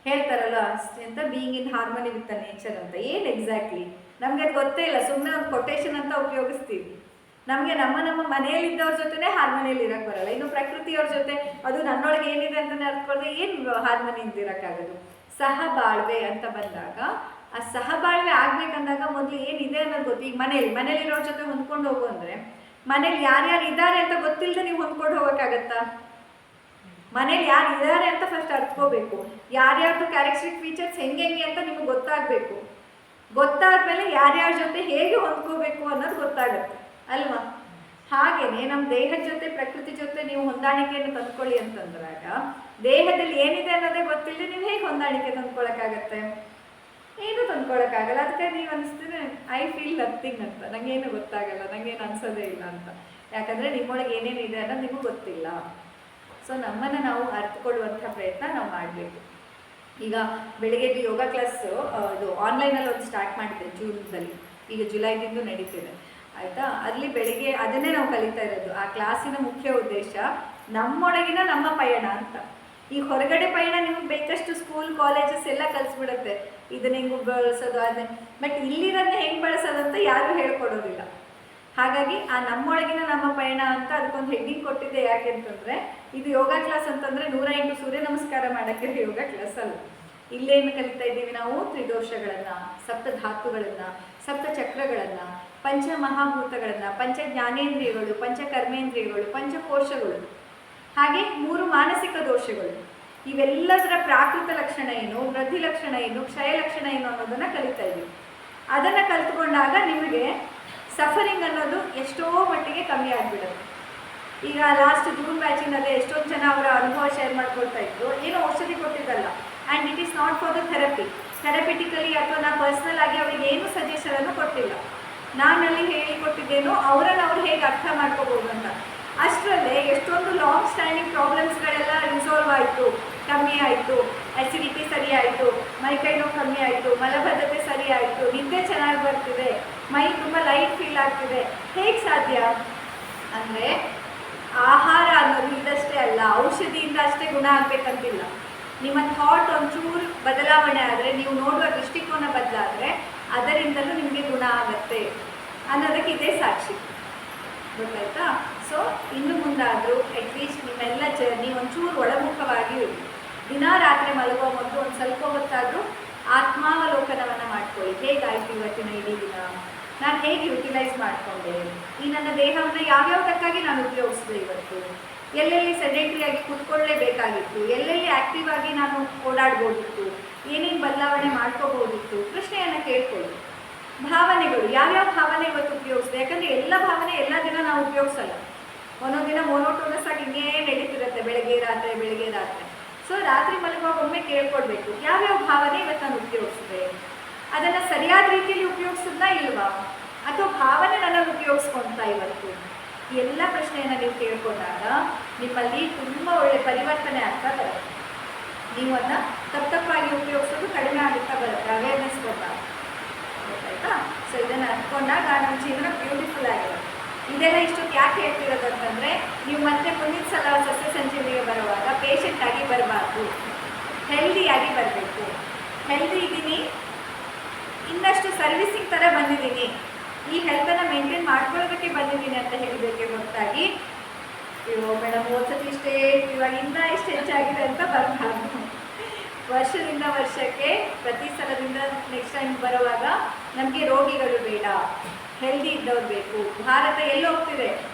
ಹೇಳ್ತಾರಲ್ಲ ಅಂತ being in harmony with the nature ಅಂತ. ಏನು ಎಕ್ಸಾಕ್ಟ್ಲಿ ನಮ್ಗೆ ಅದು ಗೊತ್ತೇ ಇಲ್ಲ, ಸುಮ್ಮನೆ ಒಂದು ಕೊಟೇಶನ್ ಅಂತ ಉಪಯೋಗಿಸ್ತೀವಿ. ನಮಗೆ ನಮ್ಮ ಮನೆಯಲ್ಲಿದ್ದವ್ರ ಜೊತೆನೇ ಹಾರ್ಮನಿಯಲ್ಲಿ ಇರಕ್ಕೆ ಬರಲ್ಲ, ಇನ್ನು ಪ್ರಕೃತಿಯವ್ರ ಜೊತೆ ಅದು ನನ್ನೊಳಗೆ ಏನಿದೆ ಅಂತಾನೆ ಅರ್ಥಕೊಂಡ್ರೆ ಏನು ಹಾರ್ಮನಿಯಿಂದ ಇರೋಕ್ಕಾಗೋದು. ಸಹಬಾಳ್ವೆ ಅಂತ ಬಂದಾಗ ಆ ಸಹಬಾಳ್ವೆ ಆಗ್ಬೇಕಂದಾಗ ಮೊದಲು ಏನಿದೆ ಅನ್ನೋದು ಗೊತ್ತು. ಈಗ ಮನೇಲಿರೋರ ಜೊತೆ ಹೊಂದ್ಕೊಂಡು ಹೋಗು ಅಂದರೆ ಮನೇಲಿ ಯಾರ್ಯಾರು ಇದ್ದಾರೆ ಅಂತ ಗೊತ್ತಿಲ್ಲದೆ ನೀವು ಹೊಂದ್ಕೊಂಡು ಹೋಗೋಕ್ಕಾಗತ್ತಾ? ಮನೇಲಿ ಯಾರು ಇದ್ದಾರೆ ಅಂತ ಫಸ್ಟ್ ಅರ್ಥಕೋಬೇಕು, ಯಾರ್ಯಾರ್ದು ಕ್ಯಾರೆಕ್ಟರಿಸ್ಟಿಕ್ ಫೀಚರ್ಸ್ ಹೆಂಗೆ ಅಂತ ನಿಮ್ಗೆ ಗೊತ್ತಾಗಬೇಕು. ಗೊತ್ತಾದ್ಮೇಲೆ ಯಾರ್ಯಾರ ಜೊತೆ ಹೇಗೆ ಹೊಂದ್ಕೋಬೇಕು ಅನ್ನೋದು ಗೊತ್ತಾಗುತ್ತೆ ಅಲ್ವಾ? ಹಾಗೇನೆ ನಮ್ಮ ದೇಹದ ಜೊತೆ ಪ್ರಕೃತಿ ಜೊತೆ ನೀವು ಹೊಂದಾಣಿಕೆಯನ್ನು ತಂದ್ಕೊಳ್ಳಿ ಅಂತಂದ್ರಾಗ ದೇಹದಲ್ಲಿ ಏನಿದೆ ಅನ್ನೋದೇ ಗೊತ್ತಿಲ್ಲದೆ ನೀವು ಹೇಗೆ ಹೊಂದಾಣಿಕೆ ತಂದ್ಕೊಳಕ್ಕಾಗತ್ತೆ? ಏನು ತಂದ್ಕೊಳಕ್ಕಾಗಲ್ಲ. ಅದಕ್ಕೆ ನೀವು ಅನಿಸ್ತಿದ್ರೆ ಐ ಫೀಲ್ ನಥಿಂಗ್ ಅಂತ, ನಂಗೇನು ಗೊತ್ತಾಗಲ್ಲ, ನಂಗೇನು ಅನ್ಸೋದೇ ಇಲ್ಲ ಅಂತ. ಯಾಕಂದರೆ ನಿಮ್ಮೊಳಗೆ ಏನೇನು ಇದೆ ಅನ್ನೋದು ನಿಮಗೆ ಗೊತ್ತಿಲ್ಲ. ಸೊ ನಮ್ಮನ್ನು ನಾವು ಅರ್ಥಕೊಳ್ಳುವಂಥ ಪ್ರಯತ್ನ ನಾವು ಮಾಡಬೇಕು. ಈಗ ಬೆಳಿಗ್ಗೆದು ಯೋಗ ಕ್ಲಾಸ್ ಇದು ಆನ್ಲೈನಲ್ಲಿ ಒಂದು ಸ್ಟಾರ್ಟ್ ಮಾಡಿದ್ದೆ ಜೂನ್ದಲ್ಲಿ, ಈಗ ಜುಲೈದಿಂದ ನಡೀತಿದೆ ಆಯಿತಾ. ಅಲ್ಲಿ ಬೆಳಿಗ್ಗೆ ಅದನ್ನೇ ನಾವು ಕಲಿತಾ ಇರೋದು. ಆ ಕ್ಲಾಸಿನ ಮುಖ್ಯ ಉದ್ದೇಶ ನಮ್ಮೊಳಗಿನ ನಮ್ಮ ಪಯಣ ಅಂತ. ಈ ಹೊರಗಡೆ ಪಯಣ ನಿಮ್ಗೆ ಬೇಕಷ್ಟು ಸ್ಕೂಲ್ ಕಾಲೇಜಸ್ ಎಲ್ಲ ಕಲಿಸ್ಬಿಡುತ್ತೆ, ಇದನ್ನ ಹೆಂಗೆ ಬಳಸೋದು ಅದನ್ನೇ, ಬಟ್ ಇಲ್ಲಿರೋದನ್ನ ಹೆಂಗೆ ಬಳಸೋದಂತ ಯಾರೂ ಹೇಳ್ಕೊಡೋದಿಲ್ಲ. ಹಾಗಾಗಿ ಆ ನಮ್ಮೊಳಗಿನ ನಮ್ಮ ಪಯಣ ಅಂತ ಅದಕ್ಕೊಂದು ಹೆಡ್ಡಿಂಗ್ ಕೊಟ್ಟಿದ್ದೆ. ಯಾಕೆ ಅಂತಂದರೆ ಇದು ಯೋಗ ಕ್ಲಾಸ್ ಅಂತಂದರೆ 108 ಸೂರ್ಯ ನಮಸ್ಕಾರ ಮಾಡೋಕ್ಕೆ ಯೋಗ ಕ್ಲಾಸ್ ಅಲ್ಲ. ಇಲ್ಲೇನು ಕಲಿತಾ ಇದ್ದೀವಿ ನಾವು? ತ್ರಿದೋಷಗಳನ್ನು, ಸಪ್ತ ಧಾತುಗಳನ್ನು, ಸಪ್ತ ಚಕ್ರಗಳನ್ನು, ಪಂಚಮಹಾಭೂತಗಳನ್ನು, ಪಂಚ ಜ್ಞಾನೇಂದ್ರಿಯಗಳು, ಪಂಚ ಕರ್ಮೇಂದ್ರಿಯಗಳು, ಪಂಚಕೋಶಗಳು, ಹಾಗೆ 3 ಮಾನಸಿಕ ದೋಷಗಳು. ಇವೆಲ್ಲದರ ಪ್ರಾಕೃತ ಲಕ್ಷಣ ಏನು, ವೃದ್ಧಿ ಲಕ್ಷಣ ಏನು, ಕ್ಷಯ ಲಕ್ಷಣ ಏನು ಅನ್ನೋದನ್ನು ಕಲಿತಾ ಇದ್ದೀವಿ. ಅದನ್ನು ಕಲ್ತ್ಕೊಂಡಾಗ ನಿಮಗೆ ಸಫರಿಂಗ್ ಅನ್ನೋದು ಎಷ್ಟೋ ಮಟ್ಟಿಗೆ ಕಮ್ಮಿ ಆಗಿಬಿಡುತ್ತೆ. ಈಗ ಲಾಸ್ಟ್ ಜೂನ್ ಬ್ಯಾಚಿನಲ್ಲೇ ಎಷ್ಟೊಂದು ಜನ ಅವರ ಅನುಭವ ಶೇರ್ ಮಾಡ್ಕೊಳ್ತಾ ಇದ್ರು. ಏನೋ ಔಷಧಿ ಕೊಟ್ಟಿದ್ದಲ್ಲ, and it is not for the therapeutically ಅಥವಾ ನಾನು ಪರ್ಸ್ನಲ್ ಆಗಿ ಅವರಿಗೆ ಏನು ಸಜೆಷನನ್ನು ಕೊಟ್ಟಿಲ್ಲ. ನಾನಲ್ಲಿ ಹೇಳಿಕೊಟ್ಟಿದ್ದೇನೋ ಅವರನ್ನು ಅವ್ರು ಹೇಗೆ ಅರ್ಥ ಮಾಡ್ಕೋಬೋದು ಅಂತ. ಅಷ್ಟರಲ್ಲೇ ಎಷ್ಟೊಂದು ಲಾಂಗ್ ಸ್ಟ್ಯಾಂಡಿಂಗ್ ಪ್ರಾಬ್ಲಮ್ಸ್ಗಳೆಲ್ಲ ರಿಸಾಲ್ವ್ ಆಯಿತು, ಕಮ್ಮಿ ಆಯಿತು. ಅಸಿಡಿಟಿ ಸರಿ ಆಯಿತು, ಮೈಕೈ ನೋವು ಕಮ್ಮಿ ಆಯಿತು, ಮಲಬದ್ಧತೆ ಸರಿ ಆಯಿತು, ನಿದ್ದೆ ಚೆನ್ನಾಗಿ ಬರ್ತಿದೆ, ಮೈ ತುಂಬ ಲೈಟ್ ಫೀಲ್ ಆಗ್ತಿದೆ. ಹೇಗೆ ಸಾಧ್ಯ ಅಂದರೆ ಆಹಾರ ಅನ್ನೋದು ಇದಷ್ಟೇ ಅಲ್ಲ, ಔಷಧಿಯಿಂದ ಅಷ್ಟೇ ಗುಣ ಆಗಬೇಕಂತಿಲ್ಲ. ನಿಮ್ಮ ಥಾಟ್ ಒಂಚೂರು ಬದಲಾವಣೆ ಆದರೆ, ನೀವು ನೋಡುವ ದೃಷ್ಟಿಕೋನ ಬದಲಾದರೆ ಅದರಿಂದಲೂ ನಿಮಗೆ ಗುಣ ಆಗುತ್ತೆ ಅನ್ನೋದಕ್ಕೆ ಇದೇ ಸಾಕ್ಷಿ. ಗೊತ್ತಾಯ್ತಾ? ಸೊ ಇನ್ನು ಮುಂದಾದರೂ ಅಟ್ಲೀಸ್ಟ್ ನಿಮ್ಮೆಲ್ಲ ಜರ್ನಿ ಒಂಚೂರು ಒಳಮುಖವಾಗಿ ದಿನ ರಾತ್ರಿ ಮಲಗುವ ಮೊದಲು ಒಂದು ಸ್ವಲ್ಪ ಹೊತ್ತಾದರೂ ಆತ್ಮಾವಲೋಕನವನ್ನು ಮಾಡ್ಕೊಳ್ಳಿ. ಹೇಗಾಯಿತು ಇವತ್ತಿನ ಇಡೀ ದಿನ, ನಾನು ಹೇಗೆ ಯುಟಿಲೈಸ್ ಮಾಡಿಕೊಂಡೆ, ಈ ನನ್ನ ದೇಹವನ್ನು ಯಾವ್ಯಾವುದಕ್ಕಾಗಿ ನಾನು ಉಪಯೋಗಿಸಿದೆ ಇವತ್ತು, ಎಲ್ಲೆಲ್ಲಿ ಸೆಡೆಂಟ್ರಿಯಾಗಿ ಕೂತ್ಕೊಳ್ಳೇಬೇಕಾಗಿತ್ತು, ಎಲ್ಲೆಲ್ಲಿ ಆ್ಯಕ್ಟಿವ್ ಆಗಿ ನಾನು ಓಡಾಡ್ಬೋದಿತ್ತು, ಏನೇನು ಬದಲಾವಣೆ ಮಾಡ್ಕೋಬೋದಿತ್ತು, ಪ್ರಶ್ನೆಯನ್ನು ಕೇಳ್ಕೊಳ್ಳಿ. ಭಾವನೆಗಳು, ಯಾವ್ಯಾವ ಭಾವನೆ ಇವತ್ತು ಉಪಯೋಗಿಸಿದೆ. ಯಾಕಂದರೆ ಎಲ್ಲ ಭಾವನೆ ಎಲ್ಲ ದಿನ ನಾವು ಉಪಯೋಗಿಸಲ್ಲ. ಒಂದೊಂದು ದಿನ ಮೊನೋಟೋನಸ್ ಆಗಿ ಹಿಂಗೇ ನಡೀತಿರುತ್ತೆ, ಬೆಳಗ್ಗೆ ರಾತ್ರಿ. ಸೊ ರಾತ್ರಿ ಮಲಗುವಾಗ ಒಮ್ಮೆ ಕೇಳ್ಕೊಳ್ಬೇಕು, ಯಾವ್ಯಾವ ಭಾವನೆ ಇವತ್ತು ನಾನು ಉಪಯೋಗಿಸಿದೆ, ಅದನ್ನು ಸರಿಯಾದ ರೀತಿಯಲ್ಲಿ ಉಪಯೋಗಿಸಿದ್ನಾ ಇಲ್ವಾ, ಅಥವಾ ಭಾವನೆ ನನ್ನನ್ನು ಉಪಯೋಗಿಸ್ಕೊಳ್ತಾ ಇವತ್ತು. ಈ ಎಲ್ಲ ಪ್ರಶ್ನೆಯನ್ನು ನೀವು ಕೇಳ್ಕೊಂಡಾಗ ನಿಮ್ಮಲ್ಲಿ ತುಂಬ ಒಳ್ಳೆ ಪರಿವರ್ತನೆ ಆಗ್ತಾ ಬರುತ್ತೆ. ನೀವು ಅದನ್ನ ತಪ್ಪಾಗಿ ಉಪಯೋಗಿಸೋದು ಕಡಿಮೆ ಆಗುತ್ತಾ ಬರುತ್ತೆ, ಅವೇರ್ನೆಸ್ ಬಂದಾಗ. ಗೊತ್ತಾಯ್ತಾ? ಸೊ ಇದನ್ನು ಅರ್ಥಕೊಂಡಾಗ ನಮ್ಮ ಜೀವನ ಬ್ಯೂಟಿಫುಲ್ ಆಗಿರುತ್ತೆ. ಇದೆಲ್ಲ ಇಷ್ಟೊತ್ತು ಯಾಕೆ ಹೇಳ್ತಿರೋದು ಅಂತಂದರೆ, ನೀವು ಮತ್ತೆ ಮುಂದಿನ ಸಲ ಸಸ್ಯ ಸಂಜೀವಿಗೆ ಬರುವಾಗ ಪೇಷಂಟ್ ಆಗಿ ಬರಬಾರ್ದು, ಹೆಲ್ದಿಯಾಗಿ ಬರಬೇಕು. ಹೆಲ್ದಿ ಇದ್ದೀನಿ, ಇನ್ನಷ್ಟು ಸರ್ವಿಸಿಂಗ್ ಥರ ಬಂದಿದ್ದೀನಿ, ಈ ಹೆಲ್ತನ್ನು ಮೇಂಟೈನ್ ಮಾಡ್ಕೊಳ್ಳೋದಕ್ಕೆ ಬಂದಿದ್ದೀನಿ ಅಂತ ಹೇಳಬೇಕೆ ಹೊರತಾಗಿ ಇರೋ ಮೇಡಮ್ ಓದ್ಸತಿ ಇಷ್ಟೇ ಇವಾಗ ಇನ್ನೂ ಇಷ್ಟು ಹೆಚ್ಚಾಗಿದೆ ಅಂತ ಬರಬಾರ್ದು. ವರ್ಷದಿಂದ ವರ್ಷಕ್ಕೆ ಪ್ರತಿ ಸಲದಿಂದ ನೆಕ್ಸ್ಟ್ ಟೈಮ್ ಬರುವಾಗ ನಮಗೆ ರೋಗಿಗಳು ಬೇಡ, ಹೆಲ್ದಿ ಇದ್ದವ್ರು ಬೇಕು. ಭಾರತ ಎಲ್ಲಿ ಹೋಗ್ತಿದೆ?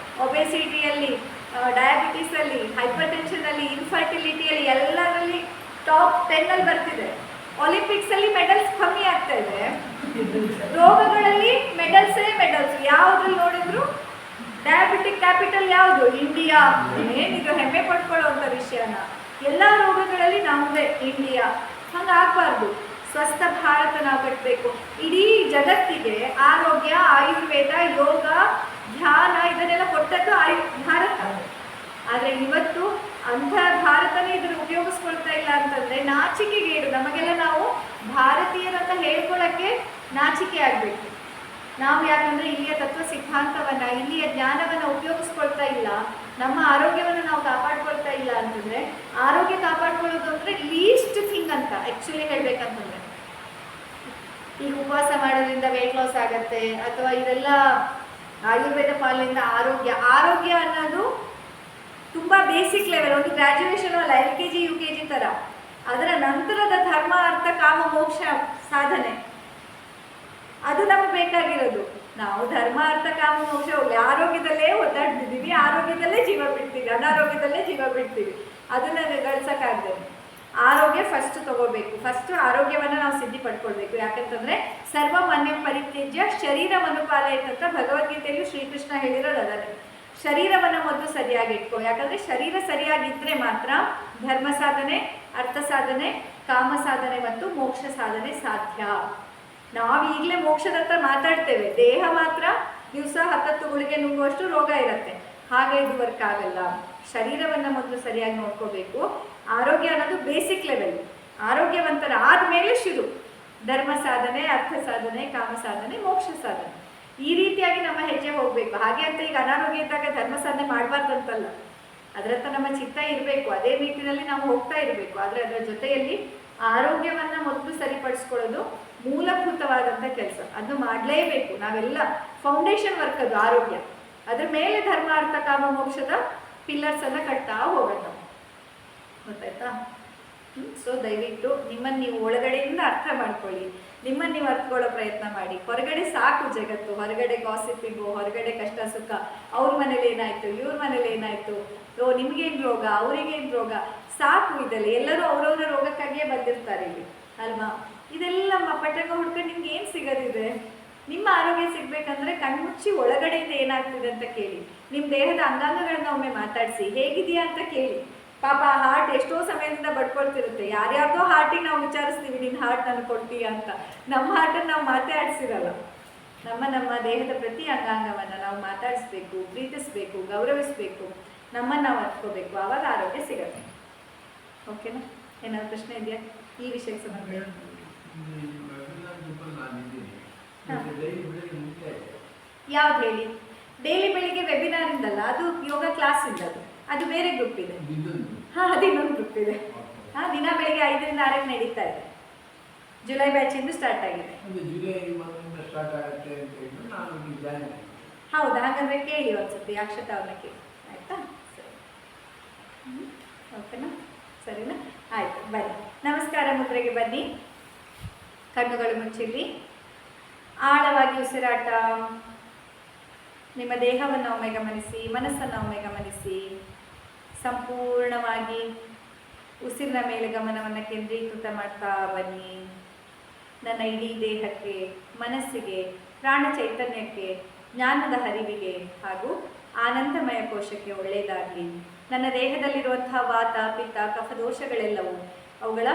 ಒಬೆಸಿಟಿಯಲ್ಲಿ, ಡಯಾಬಿಟೀಸಲ್ಲಿ, ಹೈಪರ್ ಟೆನ್ಷನಲ್ಲಿ, ಇನ್ಫರ್ಟಿಲಿಟಿಯಲ್ಲಿ ಎಲ್ಲರಲ್ಲಿ ಟಾಪ್ 10 ಬರ್ತಿದೆ. ಒಲಿಂಪಿಕ್ಸಲ್ಲಿ ಮೆಡಲ್ಸ್ ಕಮ್ಮಿ ಆಗ್ತಾ ಇದೆ, ರೋಗಗಳಲ್ಲಿ ಮೆಡಲ್ಸ್. ಯಾವುದ್ರಲ್ಲಿ ನೋಡಿದ್ರು ಡಯಾಬಿಟಿಕ್ ಕ್ಯಾಪಿಟಲ್ ಯಾವುದು? ಇಂಡಿಯಾ. ಏನಿದು ಹೆಮ್ಮೆ ಪಡ್ಕೊಳ್ಳುವಂಥ ವಿಷಯನ. ಎಲ್ಲ ರೋಗಗಳಲ್ಲಿ ನಮ್ಮದೇ ಇಂಡಿಯಾ. ಹಂಗಾಗಬಾರ್ದು. ಸ್ವಸ್ಥ ಭಾರತ ನಾವು ಕಟ್ಟಬೇಕು. ಇಡೀ ಜಗತ್ತಿಗೆ ಆರೋಗ್ಯ, ಆಯುರ್ವೇದ, ಯೋಗ, ಧ್ಯಾನ ಇದನ್ನೆಲ್ಲ ಕೊಟ್ಟದ್ದು ಭಾರತ. ಆದರೆ ಇವತ್ತು ಅಂಥ ಭಾರತನೇ ಇದನ್ನು ಉಪಯೋಗಿಸ್ಕೊಳ್ತಾ ಇಲ್ಲ ಅಂತಂದರೆ ನಾಚಿಕೆಗೇಡು. ನಮಗೆಲ್ಲ ನಾವು ಭಾರತೀಯರಂತ ಹೇಳ್ಕೊಳ್ಳೋಕ್ಕೆ ನಾಚಿಕೆ ಆಗಬೇಕು ನಾವು. ಯಾಕಂದರೆ ಇಲ್ಲಿಯ ತತ್ವ ಸಿದ್ಧಾಂತವನ್ನು, ಇಲ್ಲಿಯ ಜ್ಞಾನವನ್ನು ಉಪಯೋಗಿಸ್ಕೊಳ್ತಾ ಇಲ್ಲ, ನಮ್ಮ ಆರೋಗ್ಯವನ್ನು ನಾವು ಕಾಪಾಡ್ಕೊಳ್ತಾ ಇಲ್ಲ ಅಂತಂದರೆ, ಆರೋಗ್ಯ ಕಾಪಾಡ್ಕೊಳ್ಳೋದು ಅಂದರೆ ಲೀಸ್ಟ್ ಥಿಂಗ್ ಅಂತ ಆ್ಯಕ್ಚುಲಿ ಹೇಳ್ಬೇಕಂತಂದರೆ, ಈಗ ಉಪವಾಸ ಮಾಡೋದ್ರಿಂದ ವೆಯ್ಟ್ ಲಾಸ್ ಆಗುತ್ತೆ, ಅಥವಾ ಇದೆಲ್ಲ ಆಯುರ್ವೇದ ಪಾಲನೆಯಿಂದ ಆರೋಗ್ಯ ಅನ್ನೋದು ತುಂಬ ಬೇಸಿಕ್ ಲೆವೆಲ್, ಒಂದು ಗ್ರ್ಯಾಜುಯೇಷನ್ ಅಲ್ಲ, LKG UKG ಥರ. ಅದರ ನಂತರದ ಧರ್ಮ, ಅರ್ಥ, ಕಾಮ, ಮೋಕ್ಷ ಸಾಧನೆ ಅದು ನಮಗೆ ಬೇಕಾಗಿರೋದು. ನಾವು ಧರ್ಮ, ಅರ್ಥ, ಕಾಮ, ಮೋಕ್ಷ ಹೋಗಲಿ, ಆರೋಗ್ಯದಲ್ಲೇ ಒದ್ದಾಡ್ತಿದ್ದೀವಿ, ಆರೋಗ್ಯದಲ್ಲೇ ಜೀವ ಬಿಡ್ತೀವಿ, ಅನಾರೋಗ್ಯದಲ್ಲೇ ಜೀವ ಬಿಡ್ತೀವಿ. ಅದನ್ನು ಗಳಿಸೋಕ್ಕಾಗ್ತದೆ. ಆರೋಗ್ಯ ಫಸ್ಟ್ ತಗೋಬೇಕು. ಫಸ್ಟ್ ಆರೋಗ್ಯವನ್ನು ನಾವು ಸಿದ್ಧಿ ಪಡ್ಕೊಳ್ಬೇಕು. ಯಾಕಂತಂದರೆ ಸರ್ವಮಾನ್ಯ ಪರಿತ್ಯಜ್ಯ ಶರೀರ ಮನುಪಾಲಯತ್ ಅಂತ ಭಗವದ್ಗೀತೆಯಲ್ಲೂ ಶ್ರೀಕೃಷ್ಣ ಹೇಳಿರೋದು ಅದನ್ನೇ. ಶರೀರವನ್ನು ಮೊದಲು ಸರಿಯಾಗಿ ಇಟ್ಕೋ. ಯಾಕಂದರೆ ಶರೀರ ಸರಿಯಾಗಿದ್ದರೆ ಮಾತ್ರ ಧರ್ಮ ಸಾಧನೆ, ಅರ್ಥ ಸಾಧನೆ, ಕಾಮ ಸಾಧನೆ ಮತ್ತು ಮೋಕ್ಷ ಸಾಧನೆ ಸಾಧ್ಯ. ನಾವು ಈಗಲೇ ಮೋಕ್ಷದತ್ತ ಮಾತಾಡ್ತೇವೆ, ದೇಹ ಮಾತ್ರ ದಿವಸ 10 ಗುಳಿಗೆ ನುಂಗುವಷ್ಟು ರೋಗ ಇರುತ್ತೆ. ಹಾಗೆ ಇದು ವರ್ಕ್ ಆಗಲ್ಲ. ಶರೀರವನ್ನು ಮೊದಲು ಸರಿಯಾಗಿ ನೋಡ್ಕೋಬೇಕು. ಆರೋಗ್ಯ ಅನ್ನೋದು ಬೇಸಿಕ್ ಲೆವೆಲ್. ಆರೋಗ್ಯವಂತರ ಆದಮೇಲೆ ಶುರು ಧರ್ಮ ಸಾಧನೆ, ಅರ್ಥ ಸಾಧನೆ, ಕಾಮ ಸಾಧನೆ, ಮೋಕ್ಷ ಸಾಧನೆ. ಈ ರೀತಿಯಾಗಿ ನಮ್ಮ ಹೆಜ್ಜೆ ಹೋಗಬೇಕು. ಹಾಗೆ ಅಂತ ಈಗ ಅನಾರೋಗ್ಯ ಇದ್ದಾಗ ಧರ್ಮ ಸಾಧನೆ ಮಾಡಬಾರ್ದಂತಲ್ಲ, ಅದರತ್ತ ನಮ್ಮ ಚಿತ್ತ ಇರಬೇಕು, ಅದೇ ನಿಟ್ಟಿನಲ್ಲಿ ನಾವು ಹೋಗ್ತಾ ಇರಬೇಕು. ಆದರೆ ಅದರ ಜೊತೆಯಲ್ಲಿ ಆರೋಗ್ಯವನ್ನು ಮೊದಲು ಸರಿಪಡಿಸ್ಕೊಳ್ಳೋದು ಮೂಲಭೂತವಾದಂಥ ಕೆಲಸ. ಅದನ್ನು ಮಾಡಲೇಬೇಕು. ನಾವೆಲ್ಲ ಫೌಂಡೇಶನ್ ವರ್ಕ್ ಅದು ಆರೋಗ್ಯ. ಅದ್ರ ಮೇಲೆ ಧರ್ಮ, ಅರ್ಥ, ಕಾಮ, ಮೋಕ್ಷದ ಪಿಲ್ಲರ್ಸನ್ನು ಕಟ್ತಾ ಹೋಗೋಣ. ಗೊತ್ತಾಯ್ತಾ? ಸೊ ದಯವಿಟ್ಟು ನಿಮ್ಮನ್ನು ನೀವು ಒಳಗಡೆಯಿಂದ ಅರ್ಥ ಮಾಡ್ಕೊಳ್ಳಿ, ನಿಮ್ಮನ್ನು ನೀವು ಅರ್ಥಕೊಳ್ಳೋ ಪ್ರಯತ್ನ ಮಾಡಿ. ಹೊರಗಡೆ ಸಾಕು ಜಗತ್ತು, ಹೊರಗಡೆ ಗಾಸಿಪಿಂಗು, ಹೊರಗಡೆ ಕಷ್ಟ ಸುಖ, ಅವ್ರ ಮನೇಲಿ ಏನಾಯಿತು, ಇವ್ರ ಮನೇಲಿ ಏನಾಯಿತು, ನಿಮಗೇನು ರೋಗ, ಅವರಿಗೇನು ರೋಗ, ಸಾಕು. ಇದೆಲ್ಲ ಎಲ್ಲರೂ ಅವ್ರವ್ರ ರೋಗಕ್ಕಾಗಿಯೇ ಬಂದಿರ್ತಾರೆ ಇಲ್ಲಿ ಅಲ್ವಾ? ಇದೆಲ್ಲ ಪಟಕ ಹುಡ್ಕೊಂಡು ನಿಮ್ಗೆ ಏನು ಸಿಗೋದಿದೆ? ನಿಮ್ಮ ಆರೋಗ್ಯ ಸಿಗಬೇಕಂದ್ರೆ ಕಣ್ಮುಚ್ಚಿ ಒಳಗಡೆಯಿಂದ ಏನಾಗ್ತಿದೆ ಅಂತ ಕೇಳಿ. ನಿಮ್ಮ ದೇಹದ ಅಂಗಾಂಗಗಳನ್ನ ಒಮ್ಮೆ ಮಾತಾಡಿಸಿ, ಹೇಗಿದೆಯಾ ಅಂತ ಕೇಳಿ. ಪಾಪ ಹಾರ್ಟ್ ಎಷ್ಟೋ ಸಮಯದಿಂದ ಬಡ್ಕೊಳ್ತಿರುತ್ತೆ. ಯಾರ್ಯಾರ್ದೋ ಹಾರ್ಟಿಗೆ ನಾವು ವಿಚಾರಿಸ್ತೀವಿ, ನಿನ್ನ ಹಾರ್ಟ್ ನನಗೆ ಕೊಡ್ತೀಯಾ ಅಂತ. ನಮ್ಮ ಹಾರ್ಟನ್ನು ನಾವು ಮಾತೇ ಆಡಿಸಿರಲ್ಲ. ನಮ್ಮ ದೇಹದ ಪ್ರತಿ ಅಂಗಾಂಗವನ್ನು ನಾವು ಮಾತಾಡಿಸ್ಬೇಕು, ಪ್ರೀತಿಸ್ಬೇಕು, ಗೌರವಿಸಬೇಕು, ನಮ್ಮನ್ನು ನಾವು ಅರ್ತ್ಕೋಬೇಕು. ಆವಾಗ ಆರೋಗ್ಯ ಸಿಗುತ್ತೆ. ಓಕೆನಾ? ಏನಾದ್ರು ಪ್ರಶ್ನೆ ಇದೆಯಾ ಈ ವಿಷಯಕ್ಕೆ ಸಂಬಂಧ? ಯಾವ್ದು ಹೇಳಿ? ಡೈಲಿ ಬೆಳಿಗ್ಗೆ ವೆಬಿನಾರ್ ಇಂದಲ್ಲ, ಅದು ಯೋಗ ಕ್ಲಾಸ್ ಇಂದ. ಅದು ಬೇರೆ ಗ್ರೂಪ್ ಇದೆ. ಅದು ಇನ್ನೊಂದು ಗ್ರೂಪ್ ಇದೆ. ದಿನ ಬೆಳಿಗ್ಗೆ 5 ರಿಂದ 6 ನಡೀತಾ ಇದೆ. ಜುಲೈ ಬ್ಯಾಚಿಂದ ಸ್ಟಾರ್ಟ್ ಆಗಿದೆ. ಹೌದಾ? ಹಾಗಾದ್ರೆ ಕೇಳಿ ಒಂದ್ಸತಿ, ಅಕ್ಷತಾ ಅವ್ರನ್ನ ಕೇಳಿ. ಆಯ್ತಾ? ಸರಿ. ಓಕೆನಾ? ಸರಿನಾ? ಆಯ್ತು, ಬನ್ನಿ. ನಮಸ್ಕಾರ ಮುದ್ರೆಗೆ ಬನ್ನಿ. ಕಣ್ಣುಗಳು ಮುಚ್ಚಿಲ್ಲಿ. ಆಳವಾಗಿ ಉಸಿರಾಟ. ನಿಮ್ಮ ದೇಹವನ್ನು ಒಮ್ಮೆ ಗಮನಿಸಿ, ಮನಸ್ಸನ್ನು ಒಮ್ಮೆ ಗಮನಿಸಿ. ಸಂಪೂರ್ಣವಾಗಿ ಉಸಿರಿನ ಮೇಲೆ ಗಮನವನ್ನು ಕೇಂದ್ರೀಕೃತ ಮಾಡ್ತಾ ಬನ್ನಿ. ನನ್ನ ಇಡೀ ದೇಹಕ್ಕೆ, ಮನಸ್ಸಿಗೆ, ಪ್ರಾಣ ಚೈತನ್ಯಕ್ಕೆ, ಜ್ಞಾನದ ಹರಿವಿಗೆ ಹಾಗೂ ಆನಂದಮಯ ಕೋಶಕ್ಕೆ ಒಳ್ಳೆಯದಾಗಲಿ. ನನ್ನ ದೇಹದಲ್ಲಿರುವಂತಹ ವಾತ, ಪಿತ್ತ, ಕಫ ದೋಷಗಳೆಲ್ಲವೂ ಅವುಗಳ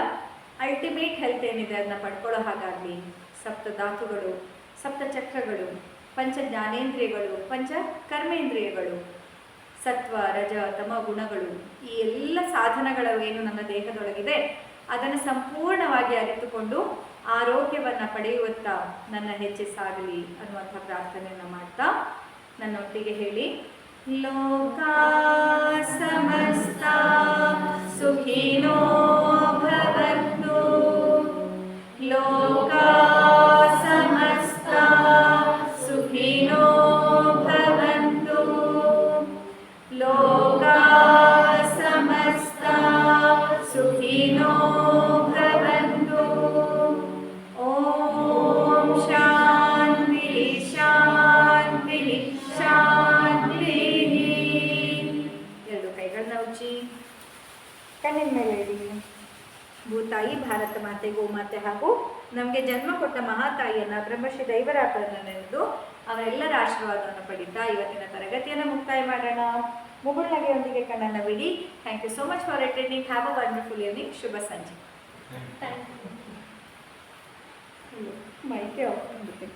ಅಲ್ಟಿಮೇಟ್ ಹೆಲ್ತ್ ಏನಿದೆ ಅದನ್ನು ಪಡ್ಕೊಳ್ಳೋ ಹಾಗಾಗಲಿ. ಸಪ್ತ ಧಾತುಗಳು, ಸಪ್ತ ಚಕ್ರಗಳು, ಪಂಚ ಜ್ಞಾನೇಂದ್ರಿಯಗಳು, ಪಂಚ ಕರ್ಮೇಂದ್ರಿಯಗಳು, ಸತ್ವ, ರಜ, ತಮ ಗುಣಗಳು, ಈ ಎಲ್ಲ ಸಾಧನಗಳು ಏನು ನನ್ನ ದೇಹದೊಳಗಿದೆ ಅದನ್ನು ಸಂಪೂರ್ಣವಾಗಿ ಅರಿತುಕೊಂಡು ಆರೋಗ್ಯವನ್ನು ಪಡೆಯುವತ್ತ ನನ್ನ ಹೆಜ್ಜೆ ಸಾಗಲಿ ಅನ್ನುವಂಥ ಪ್ರಾರ್ಥನೆಯನ್ನು ಮಾಡ್ತಾ ನನ್ನೊಟ್ಟಿಗೆ ಹೇಳಿ. ಲೋಕಾ ಸಮಸ್ತ ಸುಖಿನೋ ಭವಂತು. ಲೋಕಾ ಸಮಸ್ತ ಸುಖಿನೋ ಭವಂತು. ಲೋಕಾ ಸಮಸ್ತ ಸುಖಿನೋ ಭವಂತು. ಓಂ ಶಾಂತಿ ಶಾಂತಿ ಶಾಂತಿ. ಎರಡು ಕೈಗಳನ್ನ ಉಜ್ಜಿ ಕಣ್ಣಿನ ಮೇಲೆ ಇಡಿ. ಭೂತಾಯಿ, ಭಾರತ ಮಾತೆ, ಗೋಮಾತೆ ಹಾಗೂ ನಮಗೆ ಜನ್ಮ ಕೊಟ್ಟ ಮಹಾತಾಯಿಯನ್ನು, ಬ್ರಹ್ಮಶ್ರೀ ದೈವರಾಪರನ್ನು ನೆನೆದು ಅವರೆಲ್ಲರ ಆಶೀರ್ವಾದವನ್ನು ಪಡೀತಾ ಇವತ್ತಿನ ತರಗತಿಯನ್ನು ಮುಕ್ತಾಯ ಮಾಡೋಣ. ಮುಗುಳ್ನಗೆಯೊಂದಿಗೆ ಕಣ್ಣನ್ನು ಬಿಡಿ. Thank you so much for attending. Have a wonderful evening. ಶುಭ ಸಂಜೆ. Thank you. ಮೈಕೆ ಆಫ್ ಮಾಡ್ಬಿಟ್ಟೆ